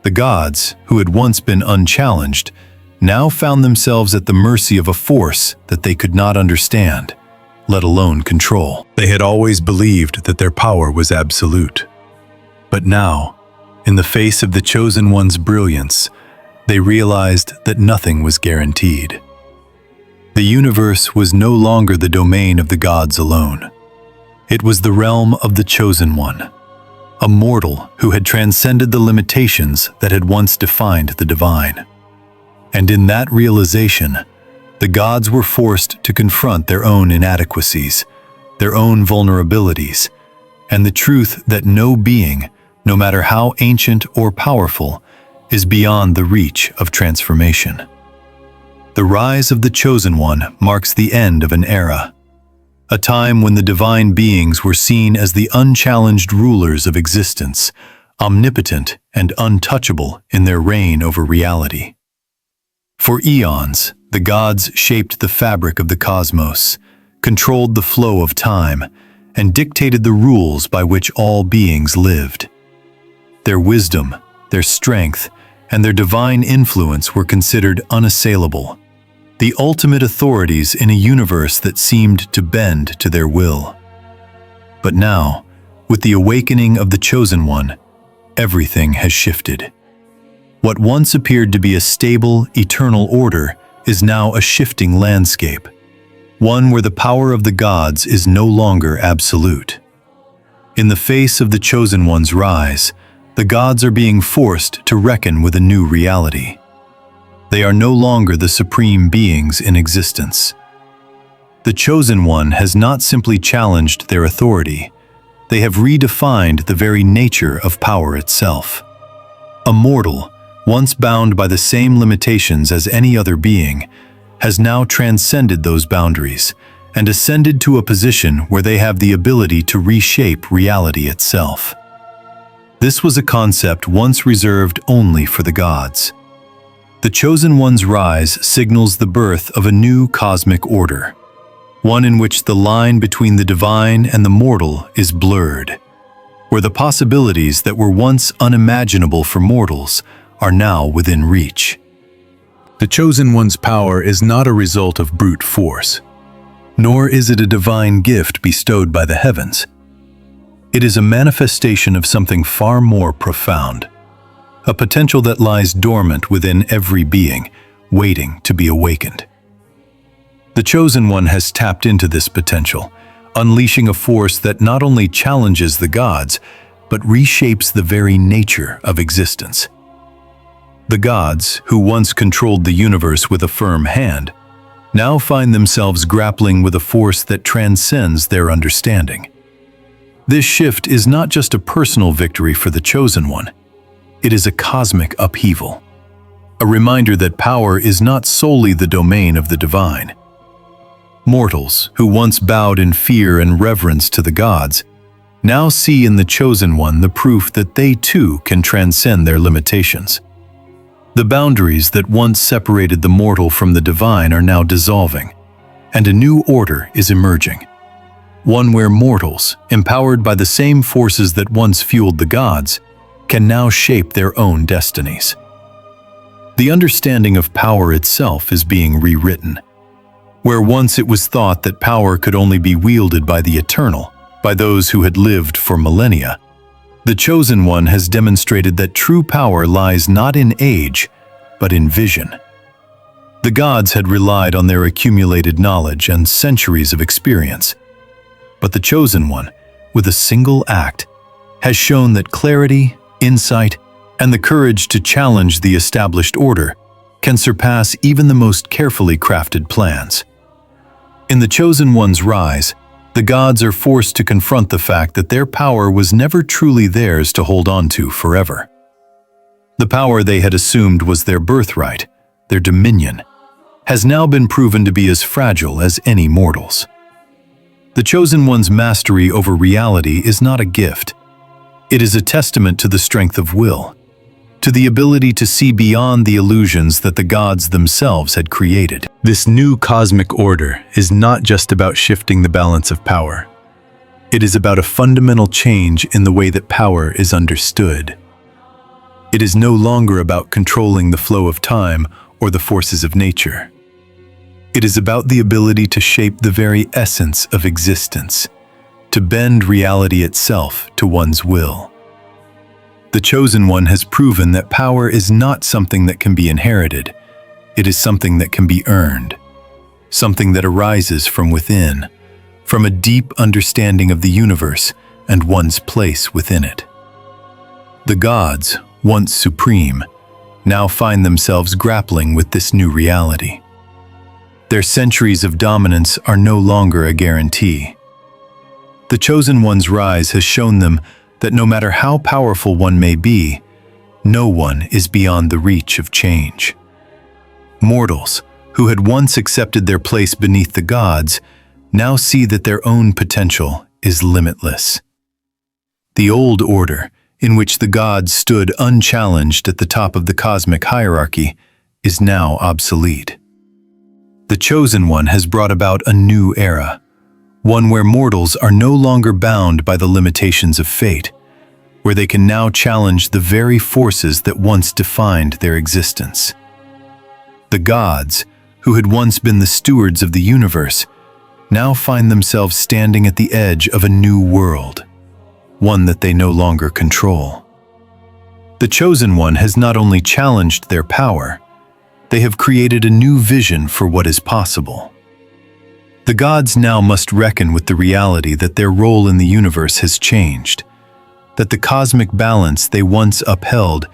The gods, who had once been unchallenged, now found themselves at the mercy of a force that they could not understand, let alone control. They had always believed that their power was absolute. But now, in the face of the Chosen One's brilliance, they realized that nothing was guaranteed. The universe was no longer the domain of the gods alone. It was the realm of the Chosen One, a mortal who had transcended the limitations that had once defined the divine. And in that realization, the gods were forced to confront their own inadequacies, their own vulnerabilities, and the truth that no being, no matter how ancient or powerful, is beyond the reach of transformation. The rise of the Chosen One marks the end of an era, a time when the divine beings were seen as the unchallenged rulers of existence, omnipotent and untouchable in their reign over reality. For eons, the gods shaped the fabric of the cosmos, controlled the flow of time, and dictated the rules by which all beings lived. Their wisdom, their strength, and their divine influence were considered unassailable, the ultimate authorities in a universe that seemed to bend to their will. But now, with the awakening of the Chosen One, everything has shifted. What once appeared to be a stable, eternal order is now a shifting landscape, one where the power of the gods is no longer absolute. In the face of the Chosen One's rise, the gods are being forced to reckon with a new reality. They are no longer the supreme beings in existence. The Chosen One has not simply challenged their authority, they have redefined the very nature of power itself. A mortal, once bound by the same limitations as any other being, has now transcended those boundaries and ascended to a position where they have the ability to reshape reality itself. This was a concept once reserved only for the gods. The Chosen One's rise signals the birth of a new cosmic order, one in which the line between the divine and the mortal is blurred, where the possibilities that were once unimaginable for mortals are now within reach. The Chosen One's power is not a result of brute force, nor is it a divine gift bestowed by the heavens. It is a manifestation of something far more profound, a potential that lies dormant within every being, waiting to be awakened. The Chosen One has tapped into this potential, unleashing a force that not only challenges the gods, but reshapes the very nature of existence. The gods, who once controlled the universe with a firm hand, now find themselves grappling with a force that transcends their understanding. This shift is not just a personal victory for the Chosen One. It is a cosmic upheaval, a reminder that power is not solely the domain of the divine. Mortals, who once bowed in fear and reverence to the gods, now see in the Chosen One the proof that they too can transcend their limitations. The boundaries that once separated the mortal from the divine are now dissolving, and a new order is emerging. One where mortals, empowered by the same forces that once fueled the gods, can now shape their own destinies. The understanding of power itself is being rewritten. Where once it was thought that power could only be wielded by the eternal, by those who had lived for millennia, the Chosen One has demonstrated that true power lies not in age, but in vision. The gods had relied on their accumulated knowledge and centuries of experience, but the Chosen One, with a single act, has shown that clarity, insight, and the courage to challenge the established order can surpass even the most carefully crafted plans. In the Chosen One's rise, the gods are forced to confront the fact that their power was never truly theirs to hold on to forever. The power they had assumed was their birthright, their dominion, has now been proven to be as fragile as any mortal's. The Chosen One's mastery over reality is not a gift. It is a testament to the strength of will, to the ability to see beyond the illusions that the gods themselves had created. This new cosmic order is not just about shifting the balance of power. It is about a fundamental change in the way that power is understood. It is no longer about controlling the flow of time or the forces of nature. It is about the ability to shape the very essence of existence, to bend reality itself to one's will. The Chosen One has proven that power is not something that can be inherited. It is something that can be earned, something that arises from within, from a deep understanding of the universe and one's place within it. The gods, once supreme, now find themselves grappling with this new reality. Their centuries of dominance are no longer a guarantee. The Chosen One's rise has shown them that no matter how powerful one may be, no one is beyond the reach of change. Mortals, who had once accepted their place beneath the gods, now see that their own potential is limitless. The old order, in which the gods stood unchallenged at the top of the cosmic hierarchy, is now obsolete. The Chosen One has brought about a new era, one where mortals are no longer bound by the limitations of fate, where they can now challenge the very forces that once defined their existence. The gods, who had once been the stewards of the universe, now find themselves standing at the edge of a new world, one that they no longer control. The Chosen One has not only challenged their power, they have created a new vision for what is possible. The gods now must reckon with the reality that their role in the universe has changed, that the cosmic balance they once upheld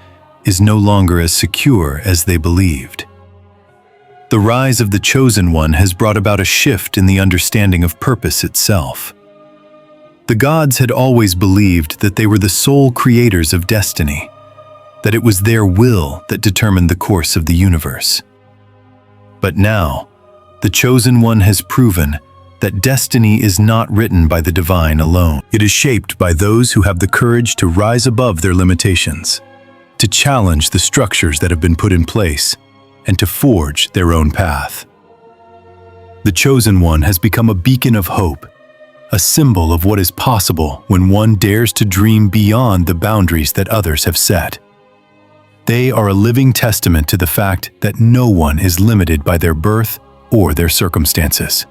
is no longer as secure as they believed. The rise of the Chosen One has brought about a shift in the understanding of purpose itself. The gods had always believed that they were the sole creators of destiny, that it was their will that determined the course of the universe. But now, the Chosen One has proven that destiny is not written by the divine alone. It is shaped by those who have the courage to rise above their limitations, to challenge the structures that have been put in place, and to forge their own path. The Chosen One has become a beacon of hope, a symbol of what is possible when one dares to dream beyond the boundaries that others have set. They are a living testament to the fact that no one is limited by their birth or their circumstances.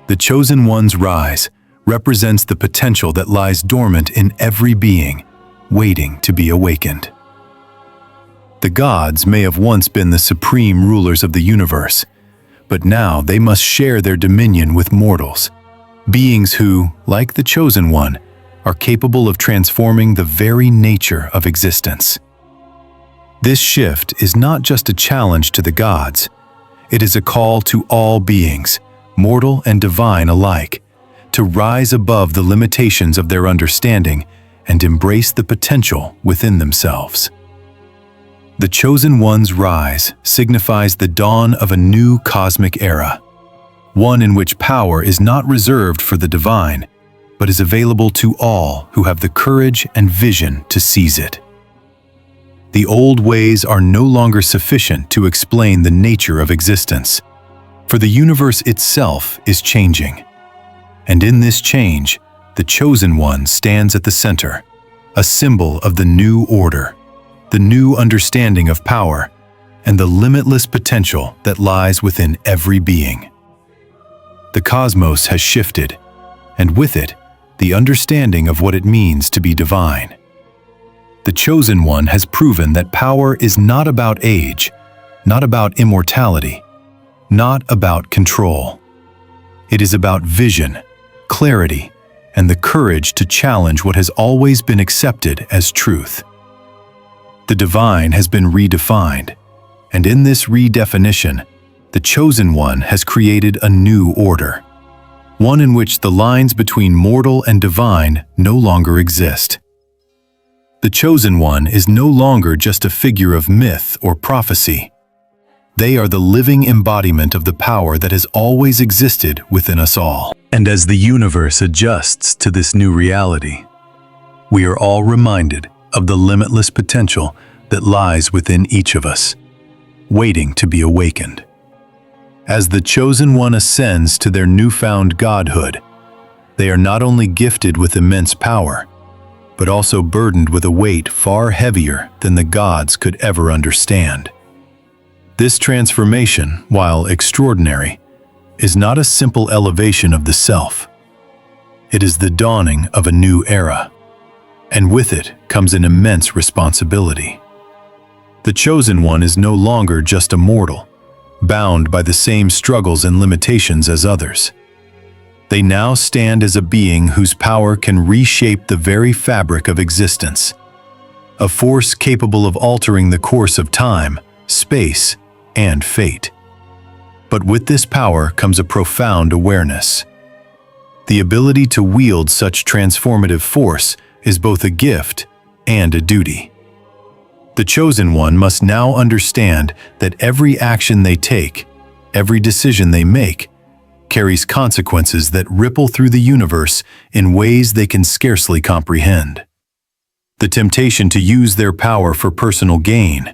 The Chosen One's rise represents the potential that lies dormant in every being, waiting to be awakened. The gods may have once been the supreme rulers of the universe, but now they must share their dominion with mortals, beings who, like the Chosen One, are capable of transforming the very nature of existence. This shift is not just a challenge to the gods, it is a call to all beings, mortal and divine alike, to rise above the limitations of their understanding and embrace the potential within themselves. The Chosen One's rise signifies the dawn of a new cosmic era, one in which power is not reserved for the divine, but is available to all who have the courage and vision to seize it. The old ways are no longer sufficient to explain the nature of existence, for the universe itself is changing. And in this change, the Chosen One stands at the center, a symbol of the new order, the new understanding of power, and the limitless potential that lies within every being. The cosmos has shifted, and with it, the understanding of what it means to be divine. The Chosen One has proven that power is not about age, not about immortality, not about control. It is about vision, clarity, and the courage to challenge what has always been accepted as truth. The divine has been redefined, and in this redefinition, the Chosen One has created a new order, one in which the lines between mortal and divine no longer exist. The Chosen One is no longer just a figure of myth or prophecy. They are the living embodiment of the power that has always existed within us all. And as the universe adjusts to this new reality, we are all reminded of the limitless potential that lies within each of us, waiting to be awakened. As the Chosen One ascends to their newfound godhood, they are not only gifted with immense power, but also burdened with a weight far heavier than the gods could ever understand. This transformation, while extraordinary, is not a simple elevation of the self. It is the dawning of a new era, and with it comes an immense responsibility. The Chosen One is no longer just a mortal, bound by the same struggles and limitations as others. They now stand as a being whose power can reshape the very fabric of existence, a force capable of altering the course of time, space, and fate. But with this power comes a profound awareness. The ability to wield such transformative force is both a gift and a duty. The Chosen One must now understand that every action they take, every decision they make, carries consequences that ripple through the universe in ways they can scarcely comprehend. The temptation to use their power for personal gain,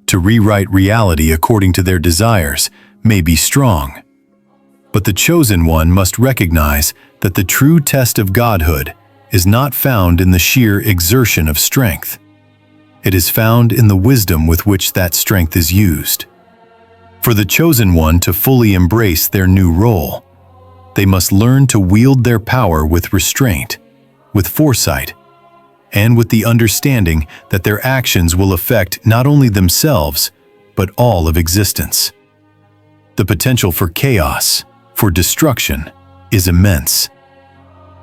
to rewrite reality according to their desires, may be strong. But the chosen one must recognize that the true test of godhood is not found in the sheer exertion of strength. It is found in the wisdom with which that strength is used. For the chosen one to fully embrace their new role, they must learn to wield their power with restraint, with foresight, and with the understanding that their actions will affect not only themselves, but all of existence. The potential for chaos, for destruction, is immense.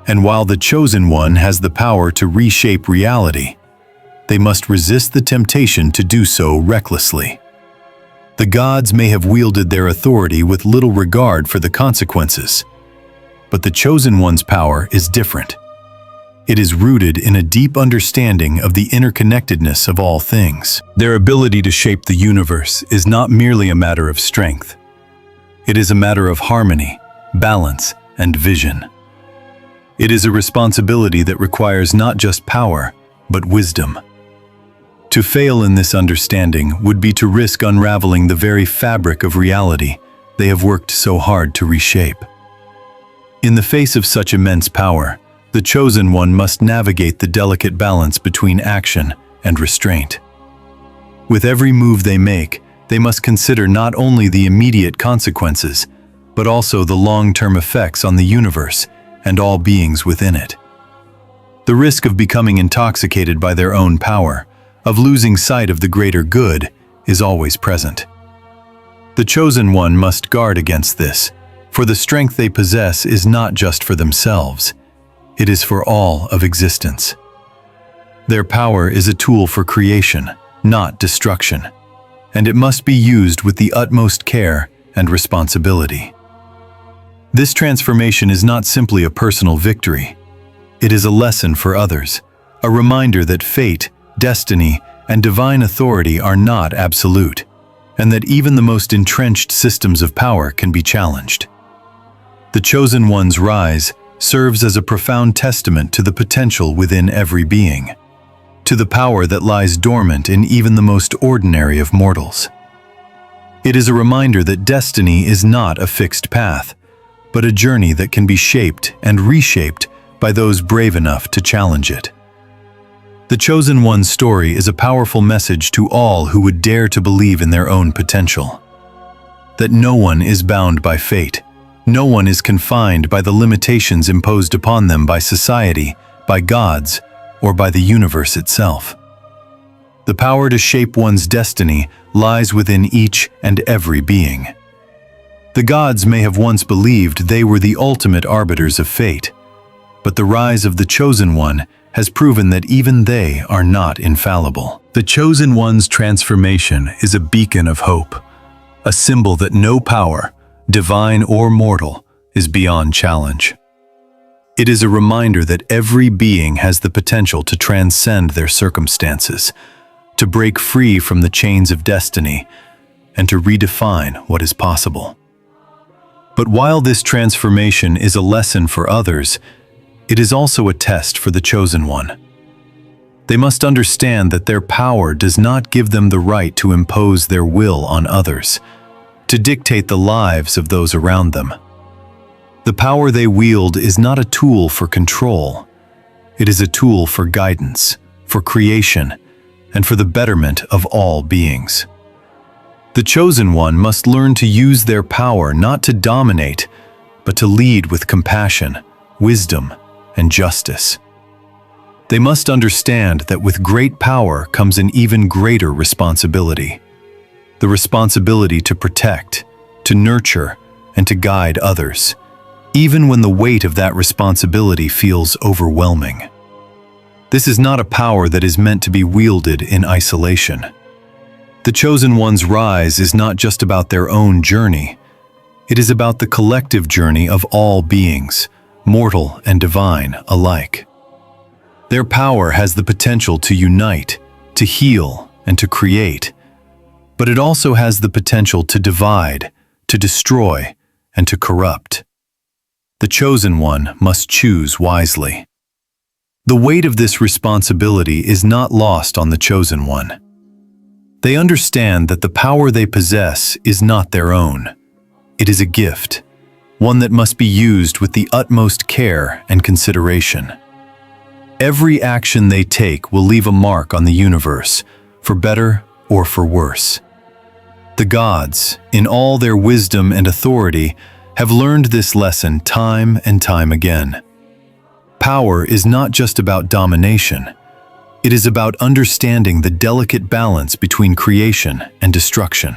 And while the chosen one has the power to reshape reality, they must resist the temptation to do so recklessly. The gods may have wielded their authority with little regard for the consequences, but the chosen one's power is different. It is rooted in a deep understanding of the interconnectedness of all things. Their ability to shape the universe is not merely a matter of strength. It is a matter of harmony, balance, and vision. It is a responsibility that requires not just power, but wisdom. To fail in this understanding would be to risk unraveling the very fabric of reality they have worked so hard to reshape. In the face of such immense power, the chosen one must navigate the delicate balance between action and restraint. With every move they make, they must consider not only the immediate consequences, but also the long-term effects on the universe and all beings within it. The risk of becoming intoxicated by their own power, of losing sight of the greater good, is always present. The chosen one must guard against this, for the strength they possess is not just for themselves. It is for all of existence. Their power is a tool for creation, not destruction, and it must be used with the utmost care and responsibility. This transformation is not simply a personal victory. It is a lesson for others, a reminder that fate, destiny, and divine authority are not absolute, and that even the most entrenched systems of power can be challenged. The chosen one's rise serves as a profound testament to the potential within every being, to the power that lies dormant in even the most ordinary of mortals. It is a reminder that destiny is not a fixed path, but a journey that can be shaped and reshaped by those brave enough to challenge it. The chosen one's story is a powerful message to all who would dare to believe in their own potential. That no one is bound by fate, no one is confined by the limitations imposed upon them by society, by gods, or by the universe itself. The power to shape one's destiny lies within each and every being. The gods may have once believed they were the ultimate arbiters of fate, but the rise of the chosen one has proven that even they are not infallible. The chosen one's transformation is a beacon of hope, a symbol that no power, divine or mortal, is beyond challenge. It is a reminder that every being has the potential to transcend their circumstances, to break free from the chains of destiny, and to redefine what is possible. But while this transformation is a lesson for others, it is also a test for the chosen one. They must understand that their power does not give them the right to impose their will on others, to dictate the lives of those around them. The power they wield is not a tool for control. It is a tool for guidance, for creation, and for the betterment of all beings. The chosen one must learn to use their power not to dominate, but to lead with compassion, wisdom, and justice. They must understand that with great power comes an even greater responsibility. The responsibility to protect, to nurture, and to guide others, even when the weight of that responsibility feels overwhelming. This is not a power that is meant to be wielded in isolation. The chosen one's rise is not just about their own journey. It is about the collective journey of all beings, mortal and divine alike. Their power has the potential to unite, to heal, and to create, but it also has the potential to divide, to destroy, and to corrupt. The chosen one must choose wisely. The weight of this responsibility is not lost on the chosen one. They understand that the power they possess is not their own. It is a gift, one that must be used with the utmost care and consideration. Every action they take will leave a mark on the universe, for better or for worse. The gods, in all their wisdom and authority, have learned this lesson time and time again. Power is not just about domination. It is about understanding the delicate balance between creation and destruction.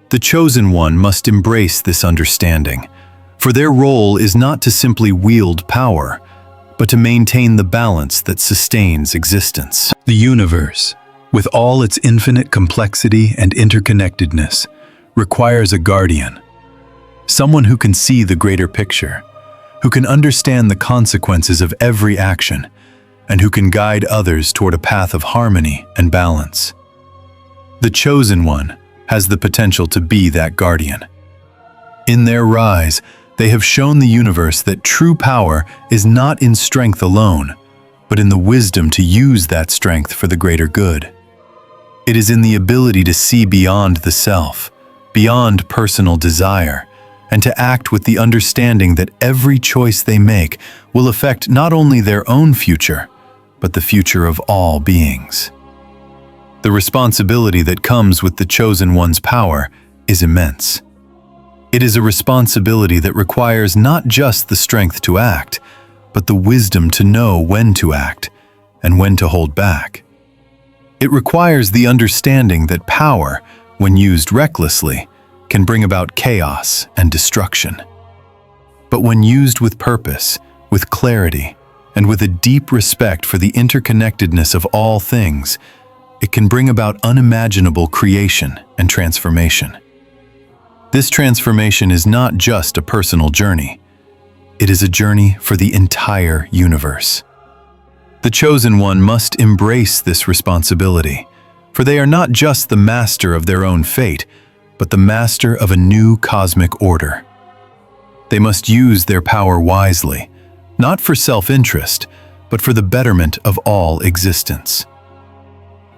The chosen one must embrace this understanding, for their role is not to simply wield power, but to maintain the balance that sustains existence. The universe, with all its infinite complexity and interconnectedness, requires a guardian, someone who can see the greater picture, who can understand the consequences of every action, and who can guide others toward a path of harmony and balance. The chosen one has the potential to be that guardian. In their rise, they have shown the universe that true power is not in strength alone, but in the wisdom to use that strength for the greater good. It is in the ability to see beyond the self, beyond personal desire, and to act with the understanding that every choice they make will affect not only their own future, but the future of all beings. The responsibility that comes with the chosen one's power is immense. It is a responsibility that requires not just the strength to act, but the wisdom to know when to act and when to hold back. It requires the understanding that power, when used recklessly, can bring about chaos and destruction. But when used with purpose, with clarity, and with a deep respect for the interconnectedness of all things, it can bring about unimaginable creation and transformation. This transformation is not just a personal journey. It is a journey for the entire universe. The chosen one must embrace this responsibility, for they are not just the master of their own fate, but the master of a new cosmic order. They must use their power wisely, not for self-interest, but for the betterment of all existence.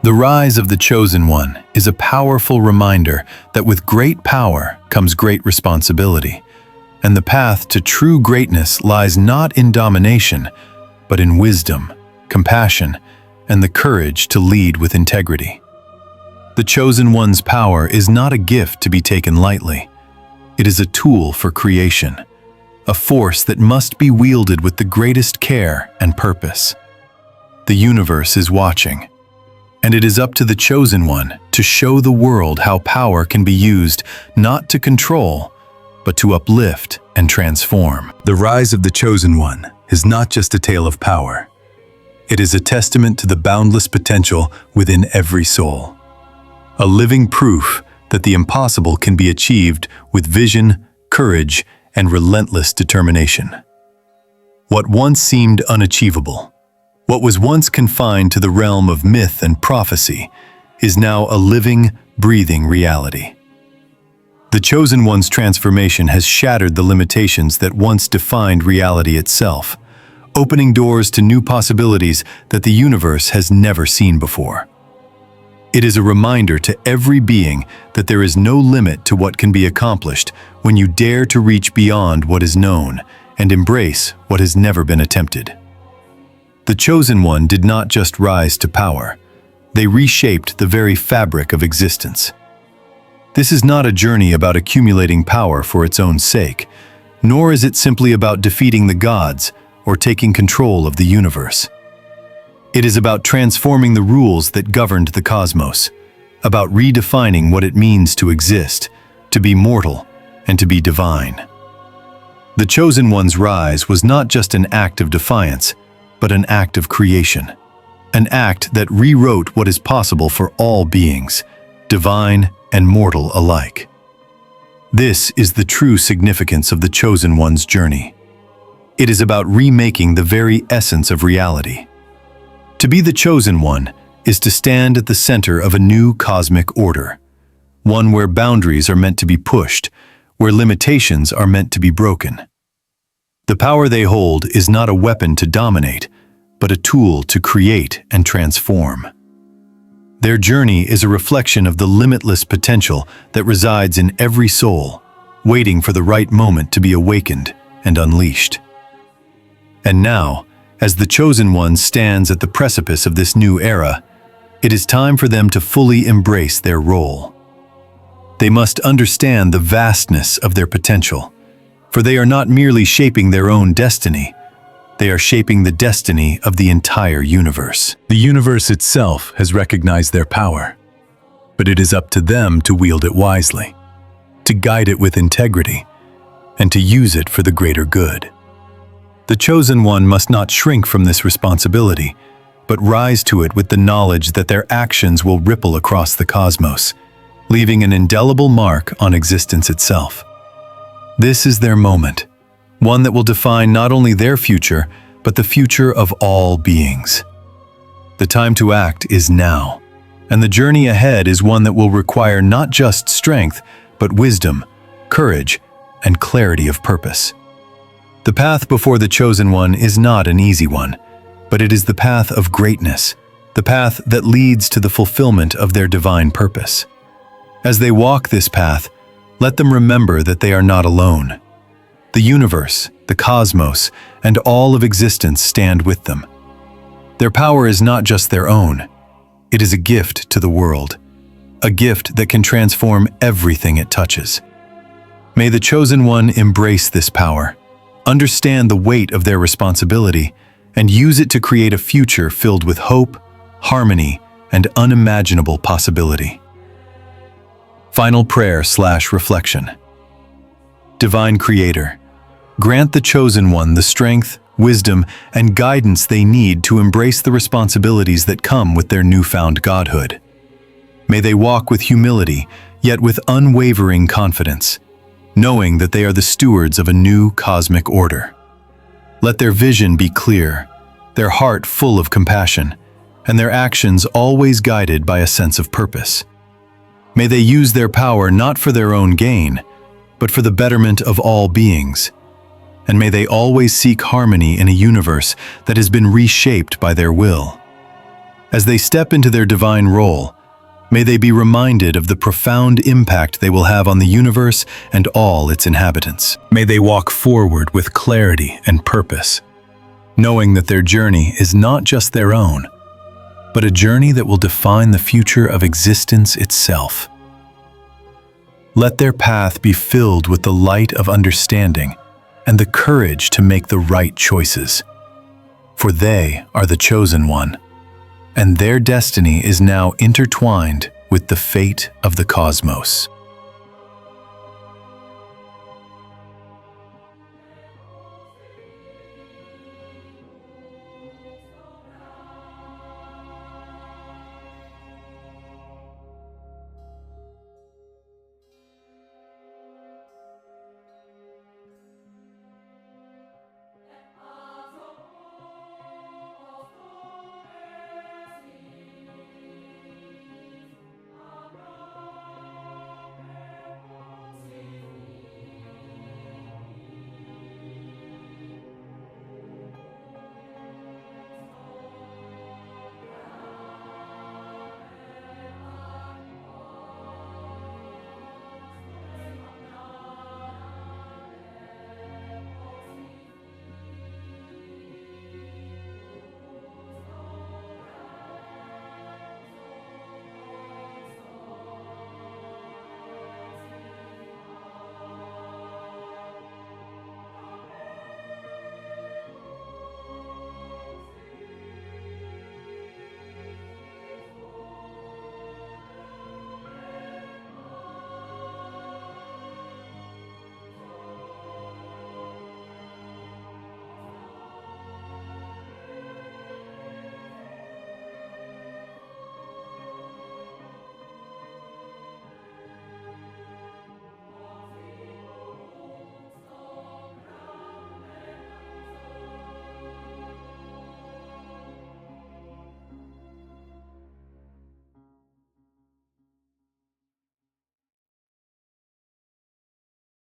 The rise of the chosen one is a powerful reminder that with great power comes great responsibility, and the path to true greatness lies not in domination, but in wisdom, compassion, and the courage to lead with integrity. The chosen one's power is not a gift to be taken lightly. It is a tool for creation, a force that must be wielded with the greatest care and purpose. The universe is watching, and it is up to the chosen one to show the world how power can be used not to control, but to uplift and transform. The rise of the chosen one is not just a tale of power. It is a testament to the boundless potential within every soul. A living proof that the impossible can be achieved with vision, courage, and relentless determination. What once seemed unachievable, what was once confined to the realm of myth and prophecy, is now a living, breathing reality. The chosen one's transformation has shattered the limitations that once defined reality itself, opening doors to new possibilities that the universe has never seen before. It is a reminder to every being that there is no limit to what can be accomplished when you dare to reach beyond what is known and embrace what has never been attempted. The chosen one did not just rise to power. They reshaped the very fabric of existence. This is not a journey about accumulating power for its own sake, nor is it simply about defeating the gods or taking control of the universe. It is about transforming the rules that governed the cosmos, about redefining what it means to exist, to be mortal, and to be divine. The chosen one's rise was not just an act of defiance, but an act of creation, an act that rewrote what is possible for all beings, divine and mortal alike. This is the true significance of the chosen one's journey. It is about remaking the very essence of reality. To be the chosen one is to stand at the center of a new cosmic order, one where boundaries are meant to be pushed, where limitations are meant to be broken. The power they hold is not a weapon to dominate, but a tool to create and transform. Their journey is a reflection of the limitless potential that resides in every soul, waiting for the right moment to be awakened and unleashed. And now, as the Chosen One stands at the precipice of this new era, it is time for them to fully embrace their role. They must understand the vastness of their potential, for they are not merely shaping their own destiny, they are shaping the destiny of the entire universe. The universe itself has recognized their power, but it is up to them to wield it wisely, to guide it with integrity, and to use it for the greater good. The Chosen One must not shrink from this responsibility, but rise to it with the knowledge that their actions will ripple across the cosmos, leaving an indelible mark on existence itself. This is their moment, one that will define not only their future, but the future of all beings. The time to act is now, and the journey ahead is one that will require not just strength, but wisdom, courage, and clarity of purpose. The path before the Chosen One is not an easy one, but it is the path of greatness, the path that leads to the fulfillment of their divine purpose. As they walk this path, let them remember that they are not alone. The universe, the cosmos, and all of existence stand with them. Their power is not just their own. It is a gift to the world, a gift that can transform everything it touches. May the Chosen One embrace this power, understand the weight of their responsibility, and use it to create a future filled with hope, harmony, and unimaginable possibility. Final prayer/reflection. Divine Creator, grant the Chosen One the strength, wisdom, and guidance they need to embrace the responsibilities that come with their newfound godhood. May they walk with humility, yet with unwavering confidence, knowing that they are the stewards of a new cosmic order. Let their vision be clear, their heart full of compassion, and their actions always guided by a sense of purpose. May they use their power not for their own gain, but for the betterment of all beings. And may they always seek harmony in a universe that has been reshaped by their will. As they step into their divine role, may they be reminded of the profound impact they will have on the universe and all its inhabitants. May they walk forward with clarity and purpose, knowing that their journey is not just their own, but a journey that will define the future of existence itself. Let their path be filled with the light of understanding and the courage to make the right choices, for they are the Chosen One, and their destiny is now intertwined with the fate of the cosmos.